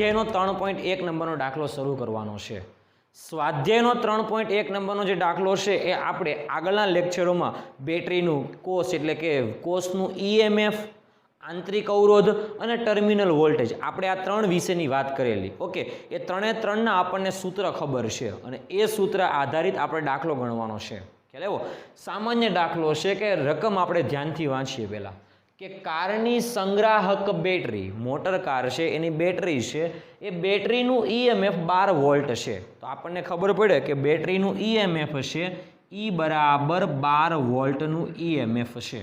સ્વાધ્યાયનો 3.1 નંબરનો દાખલો શરૂ કરવાનો છે। સ્વાધ્યાયનો 3.1 નંબરનો જે દાખલો છે એ આપણે આગળના લેક્ચરોમાં બેટરીનું કોષ એટલે કે કોષનું ઈએમએફ, આંતરિક અવરોધ અને ટર્મિનલ વોલ્ટેજ આપણે આ ત્રણ વિશેની વાત કરેલી। ઓકે, એ ત્રણે ત્રણના આપણને સૂત્ર ખબર છે અને એ સૂત્ર આધારિત આપણે દાખલો ગણવાનો છે। ખ્યાલ આવ્યો? સામાન્ય દાખલો છે કે રકમ આપણે ધ્યાનથી વાંચીએ પહેલાં કે કારની સંગ્રાહક બેટરી, મોટર કાર છે એની બેટરી છે, એ બેટરીનું ઈએમએફ 12 વોલ્ટ છે। તો આપણને ખબર પડે કે બેટરીનું ઈએમએફ છે ઈ બરાબર 12 વોલ્ટનું ઈએમએફ છે।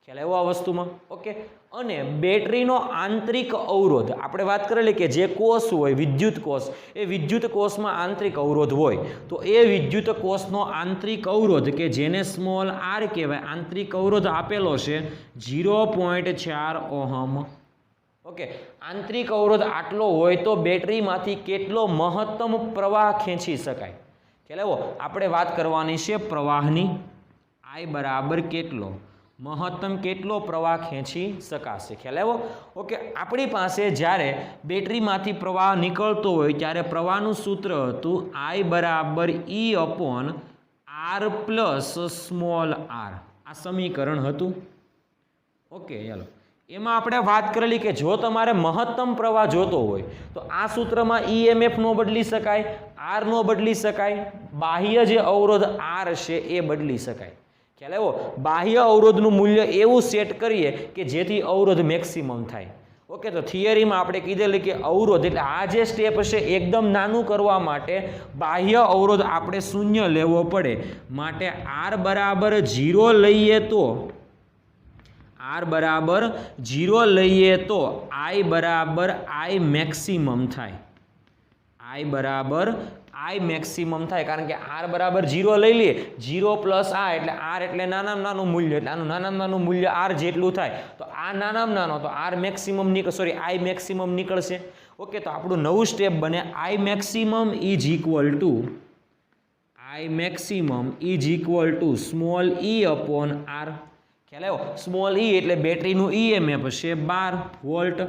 ખ્યાલ આવ્યો આ વસ્તુમાં? ઓકે, અને બેટરીનો આંતરિક અવરોધ આપણે વાત કરેલી કે જે કોષ હોય વિદ્યુત કોષ, એ વિદ્યુત કોષમાં આંતરિક અવરોધ હોય તો એ વિદ્યુત કોષનો આંતરિક અવરોધ કે જેને સ્મોલ આર કહેવાય, આંતરિક અવરોધ આપેલો છે 0.4 ઓહમ। ઓકે, આંતરિક અવરોધ આટલો હોય તો બેટરીમાંથી કેટલો મહત્તમ પ્રવાહ ખેંચી શકાય? ખ્યાલ આવ્યો? આપણે વાત કરવાની છે પ્રવાહની, I બરાબર કેટલો મહત્તમ કેટલો પ્રવાહ ખેંચી શકાશે। ખ્યાલ આવ્યો? ઓકે, આપણી પાસે જ્યારે બેટરીમાંથી પ્રવાહ નીકળતો હોય ત્યારે પ્રવાહનું સૂત્ર હતું I બરાબર E upon R plus small R, આ સમીકરણ હતું। ઓકે, ચાલો, એમાં આપણે વાત કરેલી કે જો તમારે મહત્તમ પ્રવાહ જોતો હોય તો આ સૂત્રમાં ઈએમએફ નો બદલી શકાય, આર નો બદલી શકાય, બાહ્ય જે અવરોધ આર છે એ બદલી શકાય। ખ્યાલ આવ્યો? બાહ્ય અવરોધનું મૂલ્ય એવું સેટ કરીએ કે જેથી અવરોધ મેક્સિમમ થાય। ઓકે, તો થિયરીમાં આપણે કીધેલી કે અવરોધ એટલે આ જે સ્ટેપ છે એકદમ નાનું કરવા માટે બાહ્ય અવરોધ આપણે શૂન્ય લેવો પડે, માટે આર બરાબર 0 લઈએ તો R बराबर 0 લઈએ તો I बराबर I મેક્સિમમ થાય, I बराबर I મેક્સિમમ થાય, કારણ કે R બરાબર 0 લઈ લઈએ, 0 પ્લસ આ એટલે R એટલે નાનામાં નાનું મૂલ્ય, એટલે આનું નાનામાં નાનું મૂલ્ય R જેટલું થાય તો આ નાનામાં નાનો તો R મેક્સિમમ I મેક્સિમમ નીકળશે। ઓકે, તો આપણું નવું સ્ટેપ બને I maximum is equal to small e upon R। ખ્યાલ આવ્યો? સ્મોલ e એટલે બેટરીનું ઈએમએફ છે 12 વોલ્ટ,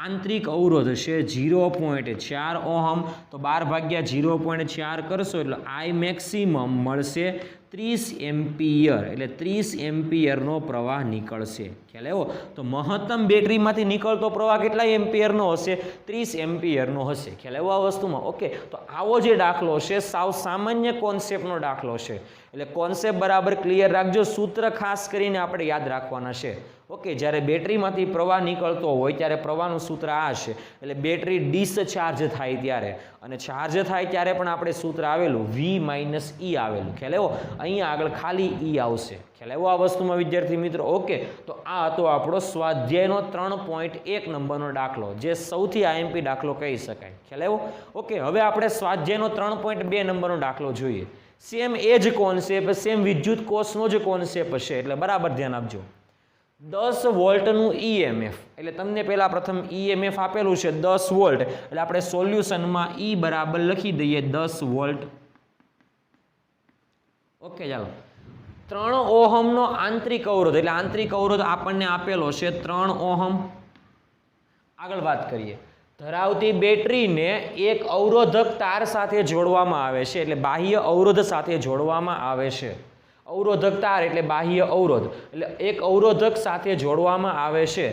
આંતરિક અવરોધ છે 0.4 ઓહમ, તો 12 ભાગ્યા 0.4 કરશો એટલે I મેક્સિમમ મળશે 30 એમ્પિયર, એટલે 30 એમ્પિયરનો પ્રવાહ નીકળશે। ખ્યાલ આવ્યો? તો મહત્તમ બેટરીમાંથી નીકળતો પ્રવાહ કેટલા એમ્પિયરનો હશે? 30 એમ્પિયરનો હશે। ખ્યાલ આવ્યો આ વસ્તુમાં? ઓકે, તો આવો જે દાખલો છે સાવ સામાન્ય કોન્સેપ્ટનો દાખલો છે, એટલે કોન્સેપ્ટ બરાબર ક્લિયર રાખજો, સૂત્ર ખાસ કરીને આપણે યાદ રાખવાના છે। ઓકે, જ્યારે બેટરીમાંથી પ્રવાહ નીકળતો હોય ત્યારે પ્રવાહનું સૂત્ર આ છે, એટલે બેટરી ડિસ્ચાર્જ થાય ત્યારે, અને ચાર્જ થાય ત્યારે પણ આપણે સૂત્ર આવેલું V માઇનસ E આવેલું। ખ્યાલ આવ્યો? અહીંયા આગળ ખાલી E આવશે। ખ્યાલ આવ્યો આ વસ્તુમાં વિદ્યાર્થી મિત્રો? ઓકે, તો આ હતો આપણો સ્વાધ્યાયનો 3.1 નંબરનો દાખલો, જે સૌથી આઈએમપી દાખલો કહી શકાય। ખ્યાલ આવ્યો? ઓકે, હવે આપણે સ્વાધ્યાયનો 3.2 નંબરનો દાખલો જોઈએ। સેમ એ જ કોન્સેપ્ટ, સેમ વિદ્યુત કોષનો જ કોન્સેપ્ટ છે, એટલે બરાબર ધ્યાન આપજો। 10 વોલ્ટનું ઈએમએફ, એટલે તમને પહેલા પ્રથમ ઈએમએફ આપેલું છે 10 વોલ્ટ, એટલે આપણે સોલ્યુશનમાં E બરાબર લખી દઈએ 10 વોલ્ટ। ઓકે, ચાલો, 3 ઓહમનો આંતરિક અવરોધ, એટલે આંતરિક અવરોધ આપણને આપેલો છે 3 ઓહમ। આગળ વાત કરીએ, ધરાવતી બેટરીને એક અવરોધક તાર સાથે જોડવામાં આવે છે, એટલે બાહ્ય અવરોધ સાથે જોડવામાં આવે છે। અવરોધક તાર એટલે બાહ્ય અવરોધ, એટલે એક અવરોધક સાથે જોડવામાં આવે છે।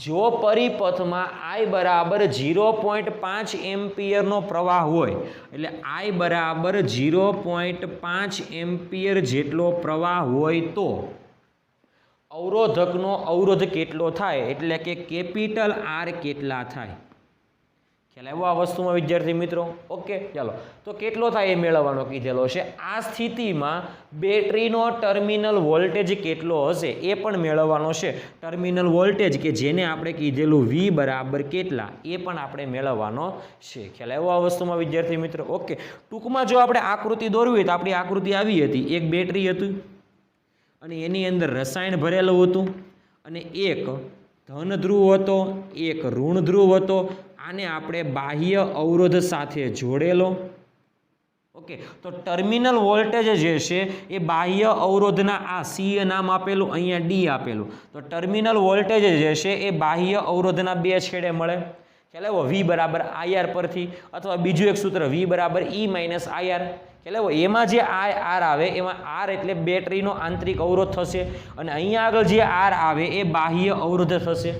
જો પરિપથમાં I બરાબર 0.5 એમ્પિયરનો પ્રવાહ હોય, એટલે I બરાબર 0.5 એમ્પિયર જેટલો પ્રવાહ હોય તો અવરોધકનો અવરોધ કેટલો થાય, એટલે કે કેપિટલ R કેટલા થાય? ખ્યાલ આવ્યો આ વસ્તુમાં વિદ્યાર્થી મિત્રો? ઓકે, ચાલો, તો કેટલો થાય એ મેળવવાનો કીધેલો છે। આ સ્થિતિમાં બેટરીનો ટર્મિનલ વોલ્ટેજ કેટલો હશે એ પણ મેળવવાનો છે। ટર્મિનલ વોલ્ટેજ કે જેને આપણે કીધેલું V બરાબર કેટલા એ પણ આપણે મેળવવાનો છે। ખ્યાલ આવ્યો આ વસ્તુમાં વિદ્યાર્થી મિત્રો? ઓકે, ટૂંકમાં જો આપણે આકૃતિ દોરવી હોય તો આપણી આકૃતિ આવી હતી, એક બેટરી હતી અને એની અંદર રસાયણ ભરેલું હતું, અને એક ધન ધ્રુવ હતો, એક ઋણ ધ્રુવ હતો, આને આપણે બાહ્ય અવરોધ સાથે જોડેલો। ઓકે, તો ટર્મિનલ વોલ્ટેજ જે છે એ બાહ્ય અવરોધના આ C નામ આપેલું, અહીંયા D આપેલું, તો ટર્મિનલ વોલ્ટેજ જે છે એ બાહ્ય અવરોધના બે છેડે મળે। ખ્યાલ આવ્યો વી બરાબર આઈઆર પરથી, અથવા બીજું એક સૂત્ર વી બરાબર ઈ માઇનસ આઈઆર. ખ્યાલ આવ્યો એમાં જે આર આવે એમાં આર એટલે બેટરીનો આંતરિક અવરોધ થશે, અને અહીંયા આગળ જે આર આવે એ બાહ્ય અવરોધ થશે.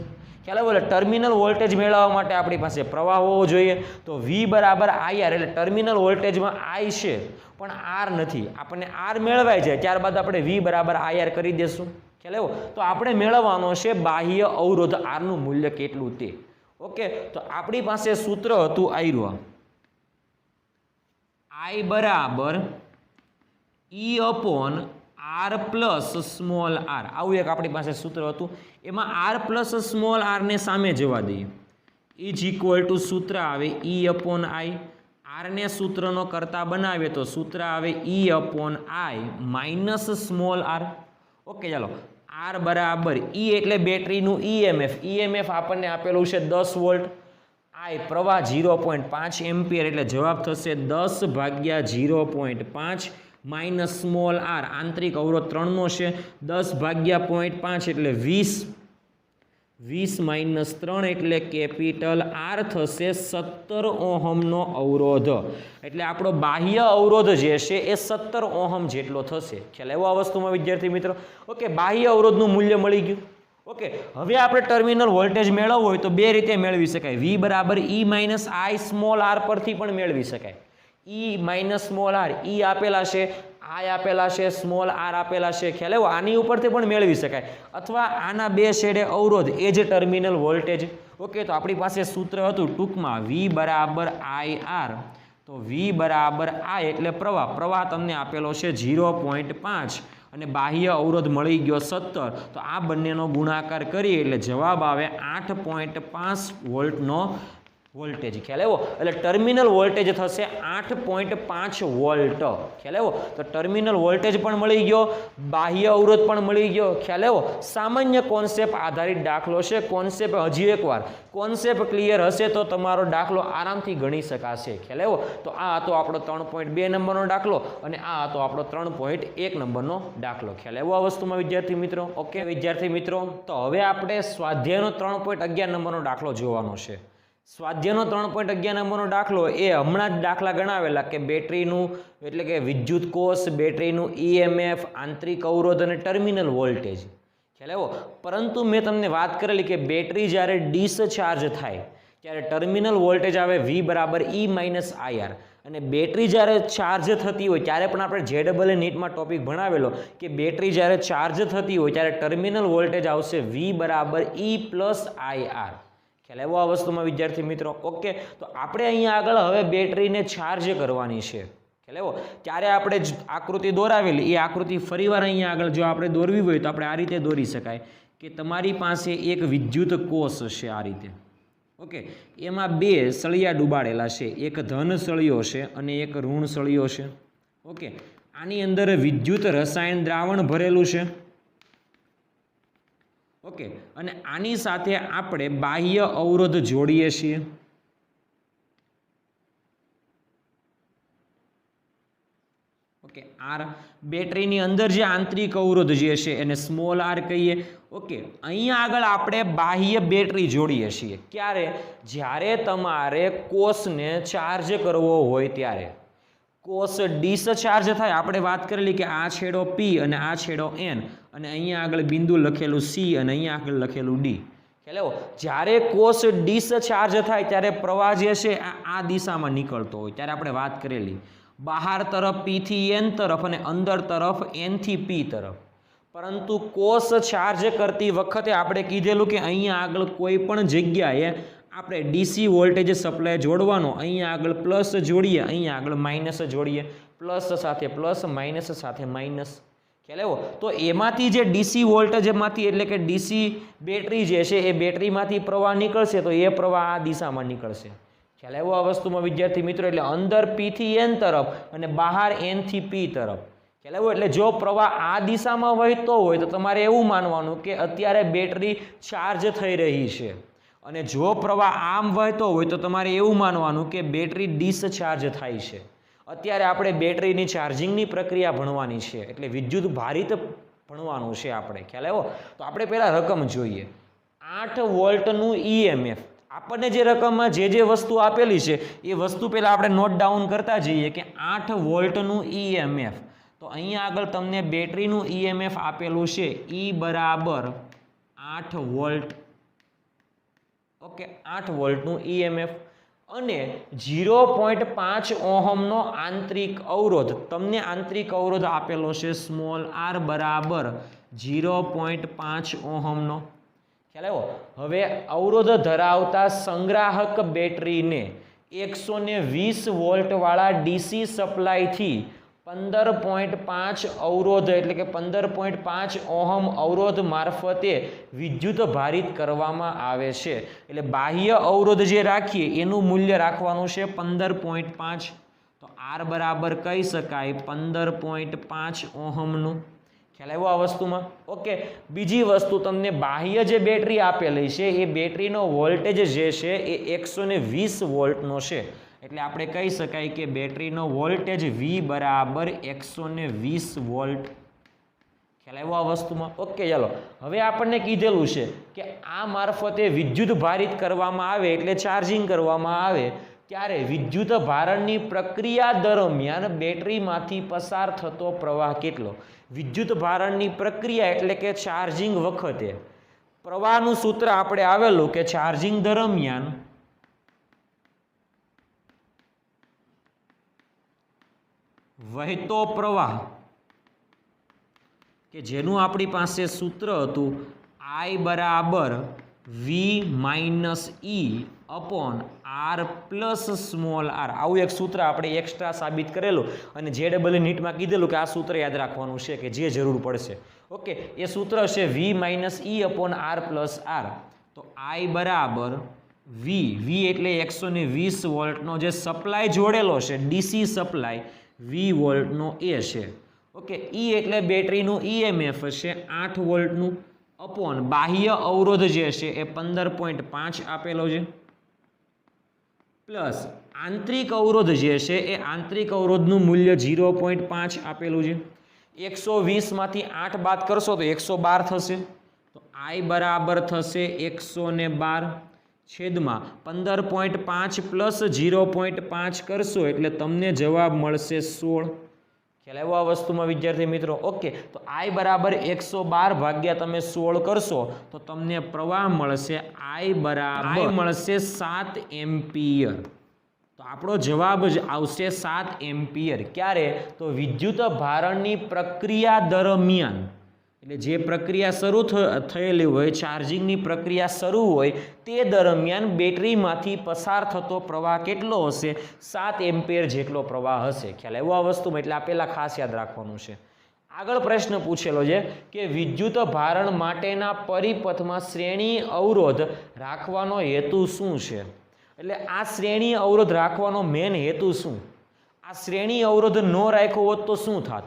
ખ્યાલ આવ્યો. એટલે ટર્મિનલ વોલ્ટેજ મેળવવા માટે આપણી પાસે પ્રવાહ હોવો જોઈએ. તો વી બરાબર આઈઆર એટલે ટર્મિનલ વોલ્ટેજમાં આઈ છે પણ આર નથી. આપણને આર મેળવાય છે ત્યારબાદ આપણે વી બરાબર આઈઆર કરી દેશું. ખ્યાલ આવ્યો. તો આપણે મેળવવાનો છે બાહ્ય અવરોધ આરનું મૂલ્ય કેટલું તે. ઓકે, તો આપણી પાસે સૂત્ર હતું આયરું આઈ બરાબર E upon R plus small r. આવું એક આપણી પાસે સૂત્ર હતું. એમાં આર પ્લસ સ્મોલ આર ને સામે જવા દઈએ. ઇઝ ઇક્વલ ટુ સૂત્ર આવે ઈ અપોન આઈ. આર ને સૂત્રનો કરતા બનાવીએ તો સૂત્ર આવે ઈ upon i minus small R. Okay, ચાલો. આર બરાબર ઈ એટલે બેટરીનું ઈએમએફ. ઈએમએફ આપણને આપેલું છે 10 વોલ્ટ. આઈ પ્રવાહ 0.5 એમ્પિયર એટલે જવાબ થશે 10 ભાગ્યા 0.5 માઇનસ સ્મોલ આર આંતરિક અવરોધ 3 નો છે 10 ભાગ્યા 0.5 એટલે 20. 20 માઇનસ 3 એટલે કેપિટલ આર થશે 17 ઓહમનો અવરોધ. એટલે આપણો બાહ્ય અવરોધ જે છે એ 17 ઓહમ જેટલો થશે. ખ્યાલ એવો આ વસ્તુમાં વિદ્યાર્થી મિત્રો. ઓકે, બાહ્ય અવરોધનું મૂલ્ય મળી ગયું. ઓકે, હવે આપણે ટર્મિનલ વોલ્ટેજ મેળવવો હોય તો બે રીતે મેળવી શકાય. વી બરાબર ઈ માઇનસ આઈ સ્મોલ આર પરથી પણ મેળવી શકાય. ઈ માઇનસ સ્મોલ આર, ઈ આપેલા છે, આઈ આપેલા છે, સ્મોલ આર આપેલા છે. ખ્યાલ આવ્યો. આની ઉપરથી પણ મેળવી શકાય, અથવા આના બે છેડે અવરોધ એ જ ટર્મિનલ વોલ્ટેજ. ઓકે, તો આપણી પાસે સૂત્ર હતું ટૂંકમાં વી બરાબર આઈ આર. તો વી બરાબર આઈ એટલે પ્રવાહ. પ્રવાહ તમને આપેલો છે 0.5 અને બાહ્ય અવરોધ મળી ગયો 17. તો આ બંનેનો ગુણાકાર કરીએ એટલે જવાબ આવે 8.5 વોલ્ટનો વોલ્ટેજ. ખ્યાલ આવ્યો. એટલે ટર્મિનલ વોલ્ટેજ થશે 8.5 વોલ્ટ. ખ્યાલ આવ્યો. તો ટર્મિનલ વોલ્ટેજ પણ મળી ગયો, બાહ્ય અવરોધ પણ મળી ગયો. ખ્યાલ આવ્યો. સામાન્ય કોન્સેપ્ટ આધારિત દાખલો છે. કોન્સેપ્ટ હજી એકવાર કોન્સેપ્ટ ક્લિયર હશે તો તમારો દાખલો આરામથી ગણી શકાશે. ખ્યાલ આવ્યો. તો આ હતો આપણો 3.2 નંબરનો દાખલો અને આ હતો આપણો 3.1 નંબરનો દાખલો. ખ્યાલ આવ્યો આ વસ્તુમાં વિદ્યાર્થી મિત્રો. ઓકે વિદ્યાર્થી મિત્રો, તો હવે આપણે સ્વાધ્યાયનો 3.11 નંબરનો દાખલો જોવાનો છે. સ્વાધ્યાયનો 3.11 નંબરનો દાખલો એ હમણાં જ દાખલા ગણાવેલા કે બેટરીનું એટલે કે વિદ્યુત કોષ, બેટરીનું ઈએમએફ, આંતરિક અવરોધ અને ટર્મિનલ વોલ્ટેજ. ખ્યાલ આવ્યો. પરંતુ મેં તમને વાત કરેલી કે બેટરી જ્યારે ડિસ્ચાર્જ થાય ત્યારે ટર્મિનલ વોલ્ટેજ આવે વી બરાબર ઈ માઇનસ આઈઆર. અને બેટરી જ્યારે ચાર્જ થતી હોય ત્યારે પણ આપણે JEE નીટમાં ટોપિક ભણાવેલો કે બેટરી જ્યારે ચાર્જ થતી હોય ત્યારે ટર્મિનલ વોલ્ટેજ આવશે વી બરાબર ઈ પ્લસ આઈઆર. ખ્યાલ આવ્યો આ વસ્તુમાં વિદ્યાર્થી મિત્રો. ઓકે, તો આપણે અહીંયા આગળ હવે બેટરીને ચાર્જ કરવાની છે. ખ્યાલ આવ્યો. ત્યારે આપણે આકૃતિ દોરાવેલી એ આકૃતિ ફરીવાર અહીંયા આગળ જો આપણે દોરવી હોય તો આપણે આ રીતે દોરી શકાય કે તમારી પાસે એક વિદ્યુત કોષ છે આ રીતે. ઓકે, એમાં બે સળિયા ડૂબાડેલા છે. એક ધન સળિયો છે અને એક ઋણ સળિયો છે. ઓકે, આની અંદર વિદ્યુત રસાયણ દ્રાવણ ભરેલું છે. ઓકે, અને આની સાથે આપણે બાહ્ય અવરોધ જોડીએ છીએ. ઓકે, આર બેટરીની અંદર જે આંતરિક અવરોધ જે છે એને સ્મોલ આર કહીએ. ઓકે, અહીંયા આગળ આપણે બાહ્ય બેટરી જોડીએ છીએ. ક્યારે? જ્યારે તમારે કોષને ચાર્જ કરવો હોય ત્યારે. કોષ ડિસ્ચાર્જ થાય, આપણે વાત કરેલી કે આ છેડો P અને આ છેડો N અને અહીંયા આગળ બિંદુ લખેલું C અને અહીંયા આગળ લખેલું D. ખ્યાલ આવ્યો. જ્યારે કોષ ડિસ્ચાર્જ થાય ત્યારે પ્રવાહ જે છે આ દિશામાં નીકળતો હોય ત્યારે આપણે વાત કરેલી બહાર તરફ P થી N તરફ અને અંદર તરફ N થી P તરફ. પરંતુ કોષ ચાર્જ કરતી વખતે આપણે કીધેલું કે અહીંયા આગળ કોઈ પણ જગ્યાએ આપણે ડીસી વોલ્ટેજ સપ્લાય જોડવાનો. અહીંયા આગળ પ્લસ જોડીએ, અહીંયા આગળ માઇનસ જોડીએ. પ્લસ સાથે પ્લસ, માઇનસ સાથે માઇનસ. ખ્યાલ આવ્યો. તો એમાંથી જે ડીસી વોલ્ટેજમાંથી એટલે કે ડીસી બેટરી જે છે એ બેટરીમાંથી પ્રવાહ નીકળશે તો એ પ્રવાહ આ દિશામાં નીકળશે. ખ્યાલ આવ્યો આ વસ્તુમાં વિદ્યાર્થી મિત્રો. એટલે અંદર P થી N તરફ અને બહાર N થી P તરફ. ખ્યાલ આવ્યો. એટલે જો પ્રવાહ આ દિશામાં વહેતો હોય તો તમારે એવું માનવાનું કે અત્યારે બેટરી ચાર્જ થઈ રહી છે, અને જો પ્રવાહ આમ વહેતો હોય તો તમારે એવું માનવાનું કે બેટરી ડિસ્ચાર્જ થાય છે. અત્યારે આપણે બેટરીની ચાર્જિંગની પ્રક્રિયા ભણવાની છે, એટલે વિદ્યુત ભારિત ભણવાનું છે આપણે. ખ્યાલ આવ્યો. તો આપણે પહેલા રકમ જોઈએ. 8 વોલ્ટનું ઈએમએફ આપણને જે રકમમાં જે વસ્તુ આપેલી છે એ વસ્તુ પહેલાં આપણે નોટ ડાઉન કરતા જઈએ કે 8 વોલ્ટનું EMF. તો અહીંયા આગળ તમને બેટરીનું EMF આપેલું છે E બરાબર 8 વોલ્ટ. ઓકે, 8 વોલ્ટનું EMF અને 0.5 ઓહમનો આંતરિક અવરોધ. તમને આંતરિક અવરોધ આપેલો છે સ્મોલ r બરાબર 0.5 ઓહમનો. ખ્યાલ આવ્યો? હવે અવરોધ ધરાવતા સંગ્રાહક બેટરીને 120 વોલ્ટ વાળા DC સપ્લાયથી 15.5 અવરોધ એટલે કે 15.5 ઓહમ અવરોધ મારફતે વિદ્યુત ભારિત કરવામાં આવે છે. એટલે બાહ્ય અવરોધ જે રાખીએ એનું મૂલ્ય રાખવાનું છે 15.5. તો R બરાબર કહી શકાય 15.5 ઓહમનું. ખ્યાલ આવ્યો આ વસ્તુમાં? ઓકે, બીજી વસ્તુ તમને બાહ્ય જે બેટરી આપેલી છે એ બેટરીનો વોલ્ટેજ જે છે એ 120 વોલ્ટનો છે. એટલે આપણે કહી શકાય કે બેટરીનો વોલ્ટેજ V બરાબર 120 વોલ્ટ. ખ્યાલ આવ્યો આ વસ્તુમાં? ઓકે, ચાલો હવે આપણને કીધેલું છે કે આ મારફતે વિદ્યુત ભારિત કરવામાં આવે એટલે ચાર્જિંગ કરવામાં આવે ત્યારે વિદ્યુત ભારણની પ્રક્રિયા દરમિયાન બેટરીમાંથી પસાર થતો પ્રવાહ કેટલો? વિદ્યુત ભારણની પ્રક્રિયા એટલે કે ચાર્જિંગ વખતે પ્રવાહનું સૂત્ર આપણે આવેલું કે ચાર્જિંગ દરમિયાન વહેતો પ્રવાહ કે જેનું આપણી પાસે સૂત્ર હતું I બરાબર V minus E upon R plus small r. આવું એક સૂત્ર આપણે એક્સ્ટ્રા સાબિત કરેલું અને JEE નીટમાં કીધેલું કે આ સૂત્ર યાદ રાખવાનું છે કે જે જરૂર પડશે. ઓકે, એ સૂત્ર છે V minus E upon R plus R. તો I બરાબર V એટલે 120 વોલ્ટનો જે સપ્લાય જોડેલો છે DC સપ્લાય V વોલ્ટનો એ છે. ઓકે, E એટલે બેટરીનું EMF છે 8 વોલ્ટનું અપોન બાહ્ય અવરોધ જે છે એ 15.5 આપેલો છે પ્લસ આંતરિક અવરોધ જે છે એ આંતરિક અવરોધનું મૂલ્ય 0.5 આપેલું છે. 120 માંથી 8 બાદ કરશો તો 112 થશે. તો I બરાબર થશે 112 છેદમાં 15.5 પ્લસ 0.5 કરશો એટલે તમને જવાબ મળશે 16. ખ્યાલ આવ્યો આ વસ્તુમાં વિદ્યાર્થી મિત્રો? ઓકે, તો I બરાબર 112 ભાગ્યા તમે 16 કરશો તો તમને પ્રવાહ મળશે I બરાબર મળશે 7 એમ્પિયર. તો આપણો જવાબ જ આવશે 7 એમ્પિયર. ક્યારે? તો વિદ્યુત ભારણની પ્રક્રિયા દરમિયાન. એટલે જે પ્રક્રિયા શરૂ થયેલી હોય, ચાર્જિંગની પ્રક્રિયા શરૂ હોય તે દરમિયાન બેટરીમાંથી પસાર થતો પ્રવાહ કેટલો હશે? 7 એમ્પિયર જેટલો પ્રવાહ હશે. ખ્યાલ આવ્યો આ વસ્તુમાં? એટલે આ પહેલાં ખાસ યાદ રાખવાનું છે. આગળ પ્રશ્ન પૂછેલો છે કે વિદ્યુત ભારણ માટેના પરિપથમાં શ્રેણી અવરોધ રાખવાનો હેતુ શું છે? એટલે આ શ્રેણી અવરોધ રાખવાનો મેન હેતુ શું? આ શ્રેણી અવરોધ ન રાખ્યો હોત તો શું થાત?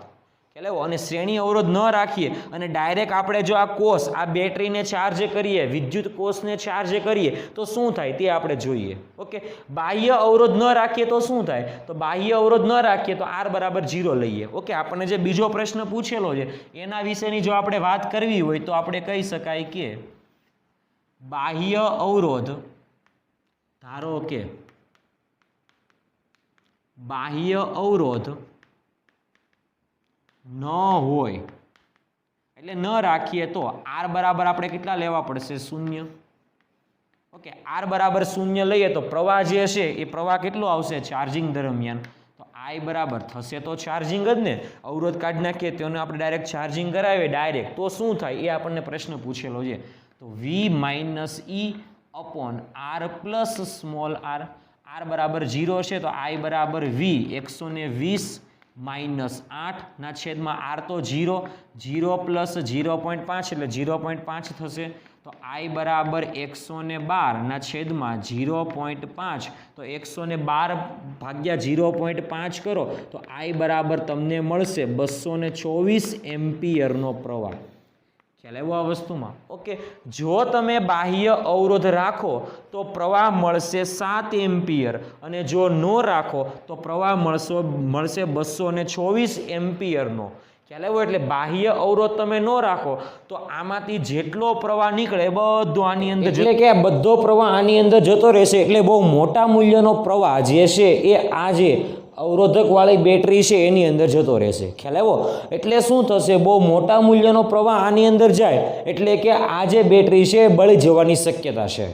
અને શ્રેણી અવરોધ ન રાખીએ અને ડાયરેક્ટ આપણે જો આ કોષ આ બેટરીને ચાર્જ કરીએ, વિદ્યુત કોષને ચાર્જ કરીએ તો શું થાય તે આપણે જોઈએ. ઓકે, બાહ્ય અવરોધ ન રાખીએ તો શું થાય? તો બાહ્ય અવરોધ ન રાખીએ તો R બરાબર 0 લઈએ. ઓકે, આપણને જે બીજો પ્રશ્ન પૂછેલો છે એના વિશેની જો આપણે વાત કરવી હોય તો આપણે કહી શકાય કે બાહ્ય અવરોધ, ધારો કે બાહ્ય અવરોધ ન હોય એટલે ન રાખીએ તો R બરાબર આપણે કેટલા લેવા પડશે? 0. ઓકે, R બરાબર 0 લઈએ તો પ્રવાહ જે છે એ પ્રવાહ કેટલો આવશે ચાર્જિંગ દરમિયાન? તો I બરાબર થશે તો ચાર્જિંગ જ ને. અવરોધ કાઢી નાખીએ તેને આપણે ડાયરેક્ટ ચાર્જિંગ કરાવીએ ડાયરેક્ટ તો શું થાય એ આપણને પ્રશ્ન પૂછેલો છે. તો V minus E upon R plus small r. R બરાબર 0 છે તો I બરાબર V 120 માઇનસ 8 ના છેદમાં R તો 0 પ્લસ 0.5 એટલે 0.5 થશે. તો I બરાબર 112 ના છેદમાં 0.5. તો 112 ભાગ્યા 0.5 કરો તો I બરાબર તમને મળશે 224 એમ્પિયરનો પ્રવાહ. ખ્યાલ આવ્યો આ વસ્તુમાં? ઓકે, જો તમે બાહ્ય અવરોધ રાખો તો પ્રવાહ મળશે 7 એમ્પિયર અને જો ન રાખો તો પ્રવાહ મળશે 224 એમ્પિયરનો. ખ્યાલ આવ્યો? એટલે બાહ્ય અવરોધ તમે ન રાખો તો આમાંથી જેટલો પ્રવાહ નીકળે બધો આની અંદર, એટલે કે આ બધો પ્રવાહ આની અંદર જતો રહેશે. એટલે બહુ મોટા મૂલ્યનો પ્રવાહ જે છે એ આ જે અવરોધક વાળી બેટરી છે એની અંદર જતો રહેશે. ખ્યાલ આવ્યો? એટલે શું થશે? બહુ મોટા મૂલ્યનો પ્રવાહ આની અંદર જાય એટલે કે આ જે બેટરી છે એ બળી જવાની શક્યતા છે.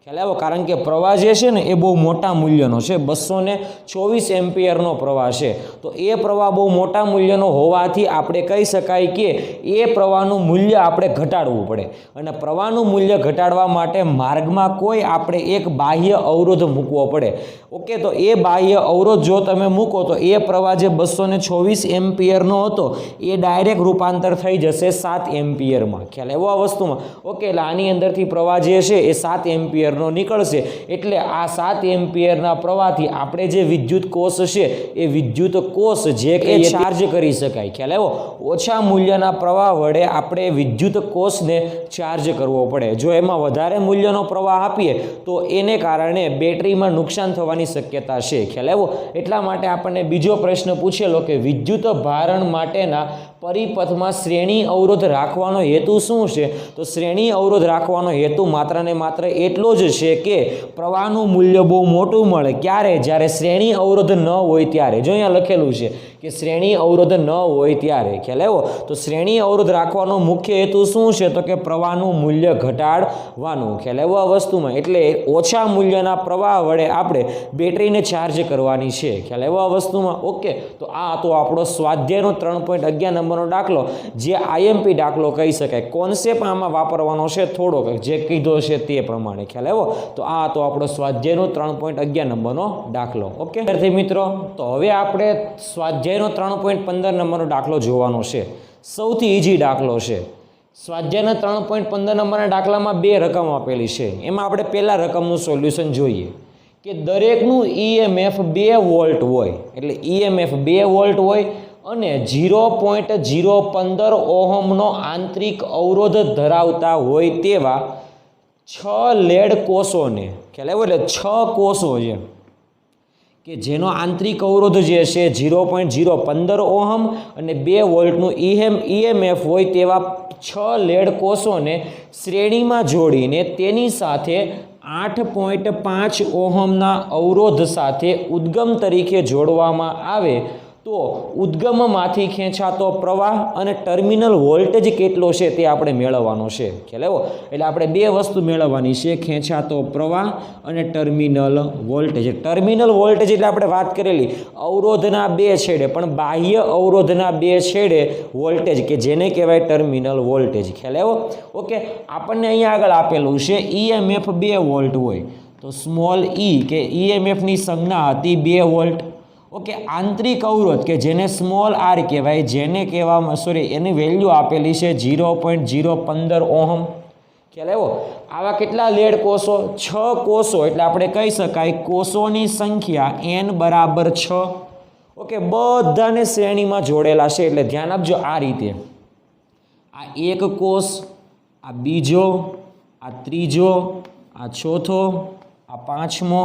ખ્યાલ આવ્યો? કારણ કે પ્રવાહ જે છે ને એ બહુ મોટા મૂલ્યનો છે, 224 એમ્પિયરનો પ્રવાહ છે. તો એ પ્રવાહ બહુ મોટા મૂલ્યનો હોવાથી આપણે કહી શકાય કે એ પ્રવાહનું મૂલ્ય આપણે ઘટાડવું પડે. અને પ્રવાહનું મૂલ્ય ઘટાડવા માટે માર્ગમાં કોઈ આપણે એક બાહ્ય અવરોધ મૂકવો પડે. ઓકે, તો એ બાહ્ય અવરોધ જો તમે મૂકો તો એ પ્રવાહ જે 224 એમ્પિયરનો હતો એ ડાયરેક્ટ રૂપાંતર થઈ જશે 7 એમ્પિયરમાં. ખ્યાલ આવ્યો આ વસ્તુમાં? ઓકે, એટલે આની અંદરથી પ્રવાહ જે છે એ 7 એમ્પિયરનો નીકળશે. એટલે આ 7 એમ્પિયરના પ્રવાહથી આપણે જે વિદ્યુત કોષ છે એ વિદ્યુત કોષ જે કે ચાર્જ કરી શકાય. ખ્યાલ આવ્યો? ઓછા મૂલ્યના પ્રવાહ વડે આપણે વિદ્યુત કોષને ચાર્જ કરવો પડે. જો એમાં વધારે મૂલ્યનો પ્રવાહ આપીએ તો એને કારણે બેટરીમાં નુકસાન થવાની શક્યતા છે. ખ્યાલ આવ્યો? એટલા માટે આપણને બીજો પ્રશ્ન પૂછેલો કે વિદ્યુત ભારણ માટેના પરિપથમાં શ્રેણી અવરોધ રાખવાનો હેતુ શું છે? તો શ્રેણી અવરોધ રાખવાનો હેતુ માત્ર ને માત્ર એટલો જ છે કે પ્રવાહનું મૂલ્ય બહુ મોટું મળે. ક્યારે? જ્યારે શ્રેણી અવરોધ ન હોય ત્યારે. જો અહીંયા લખેલું છે કે શ્રેણી અવરોધ ન હોય ત્યારે. ખ્યાલ આવ્યો? તો શ્રેણી અવરોધ રાખવાનો મુખ્ય હેતુ શું છે? તો કે પ્રવાહનું મૂલ્ય ઘટાડવાનું. ખ્યાલ આવ્યો આ વસ્તુમાં? એટલે ઓછા મૂલ્યના પ્રવાહ વડે આપણે બેટરીને ચાર્જ કરવાની છે. ખ્યાલ આવ્યો આ વસ્તુમાં? ઓકે, તો આ હતો આપણો સ્વાધ્યાયનો 3.11 નંબરનો દાખલો, જે આઈએમપી દાખલો કહી શકાય. કોન્સેપ્ટ આમાં વાપરવાનો છે થોડોક, જે કીધો છે તે પ્રમાણે. ખ્યાલ આવ્યો? તો આ હતો આપણો સ્વાધ્યાયનો 3.11 નંબરનો દાખલો. ઓકે વિદ્યાર્થી મિત્રો, તો હવે આપણે સ્વાધ્યાયનો 3.15 નંબરનો દાખલો જોવાનો છે. સૌથી ઈઝી દાખલો છે. સ્વાધ્યાયના 3.15 નંબરના દાખલામાં 2 રકમ આપેલી છે. એમાં આપણે પહેલા રકમનું સોલ્યુશન જોઈએ કે દરેકનું ઈએમએફ 2 વોલ્ટ હોય. એટલે ઈએમએફ 2 વોલ્ટ હોય અને 0.015 ઓહમનો આંતરિક અવરોધ ધરાવતા હોય તેવા 6 લેડ કોષોને, ખ્યાલ આવ્યો? એટલે 6 કોષો છે કે જેનો આંતરિક અવરોધ જે છે 0.015 ઓહમ અને 2 વોલ્ટનું ઈએમએફ હોય તેવા 6 લેડ કોષોને શ્રેણીમાં જોડીને તેની સાથે 8.5 ઓહમના અવરોધ સાથે ઉદ્ગમ તરીકે જોડવામાં આવે તો ઉદ્ગમમાંથી ખેંચાતો પ્રવાહ અને ટર્મિનલ વોલ્ટેજ કેટલો છે તે આપણે મેળવવાનો છે. ખ્યાલ આવ્યો? એટલે આપણે 2 વસ્તુ મેળવવાની છે, ખેંચાતો પ્રવાહ અને ટર્મિનલ વોલ્ટેજ. ટર્મિનલ વોલ્ટેજ એટલે આપણે વાત કરેલી અવરોધના 2 છેડે, પણ બાહ્ય અવરોધના 2 છેડે વોલ્ટેજ કે જેને કહેવાય ટર્મિનલ વોલ્ટેજ. ખ્યાલ આવ્યો? ઓકે, આપણને અહીંયા આગળ આપેલું છે ઈએમએફ 2 વોલ્ટ હોય તો સ્મોલ ઈ કે ઈએમએફની સંજ્ઞા હતી 2 વોલ્ટ. ઓકે, આંતરિક અવરોધ કે જેને સ્મોલ આર કહેવાય, જેને કહેવામાં એની વેલ્યુ આપેલી છે 0.015 ઓહમ. ખ્યાલ આવ્યો? આવા કેટલા લેડ કોષો? 6 કોષો. એટલે આપણે કહી શકાય કોષોની સંખ્યા n બરાબર 6. ઓકે, બધાને શ્રેણીમાં જોડેલા છે. એટલે ધ્યાન આપજો આ રીતે, આ એક કોષ, આ બીજો, આ ત્રીજો, આ ચોથો, આ પાંચમો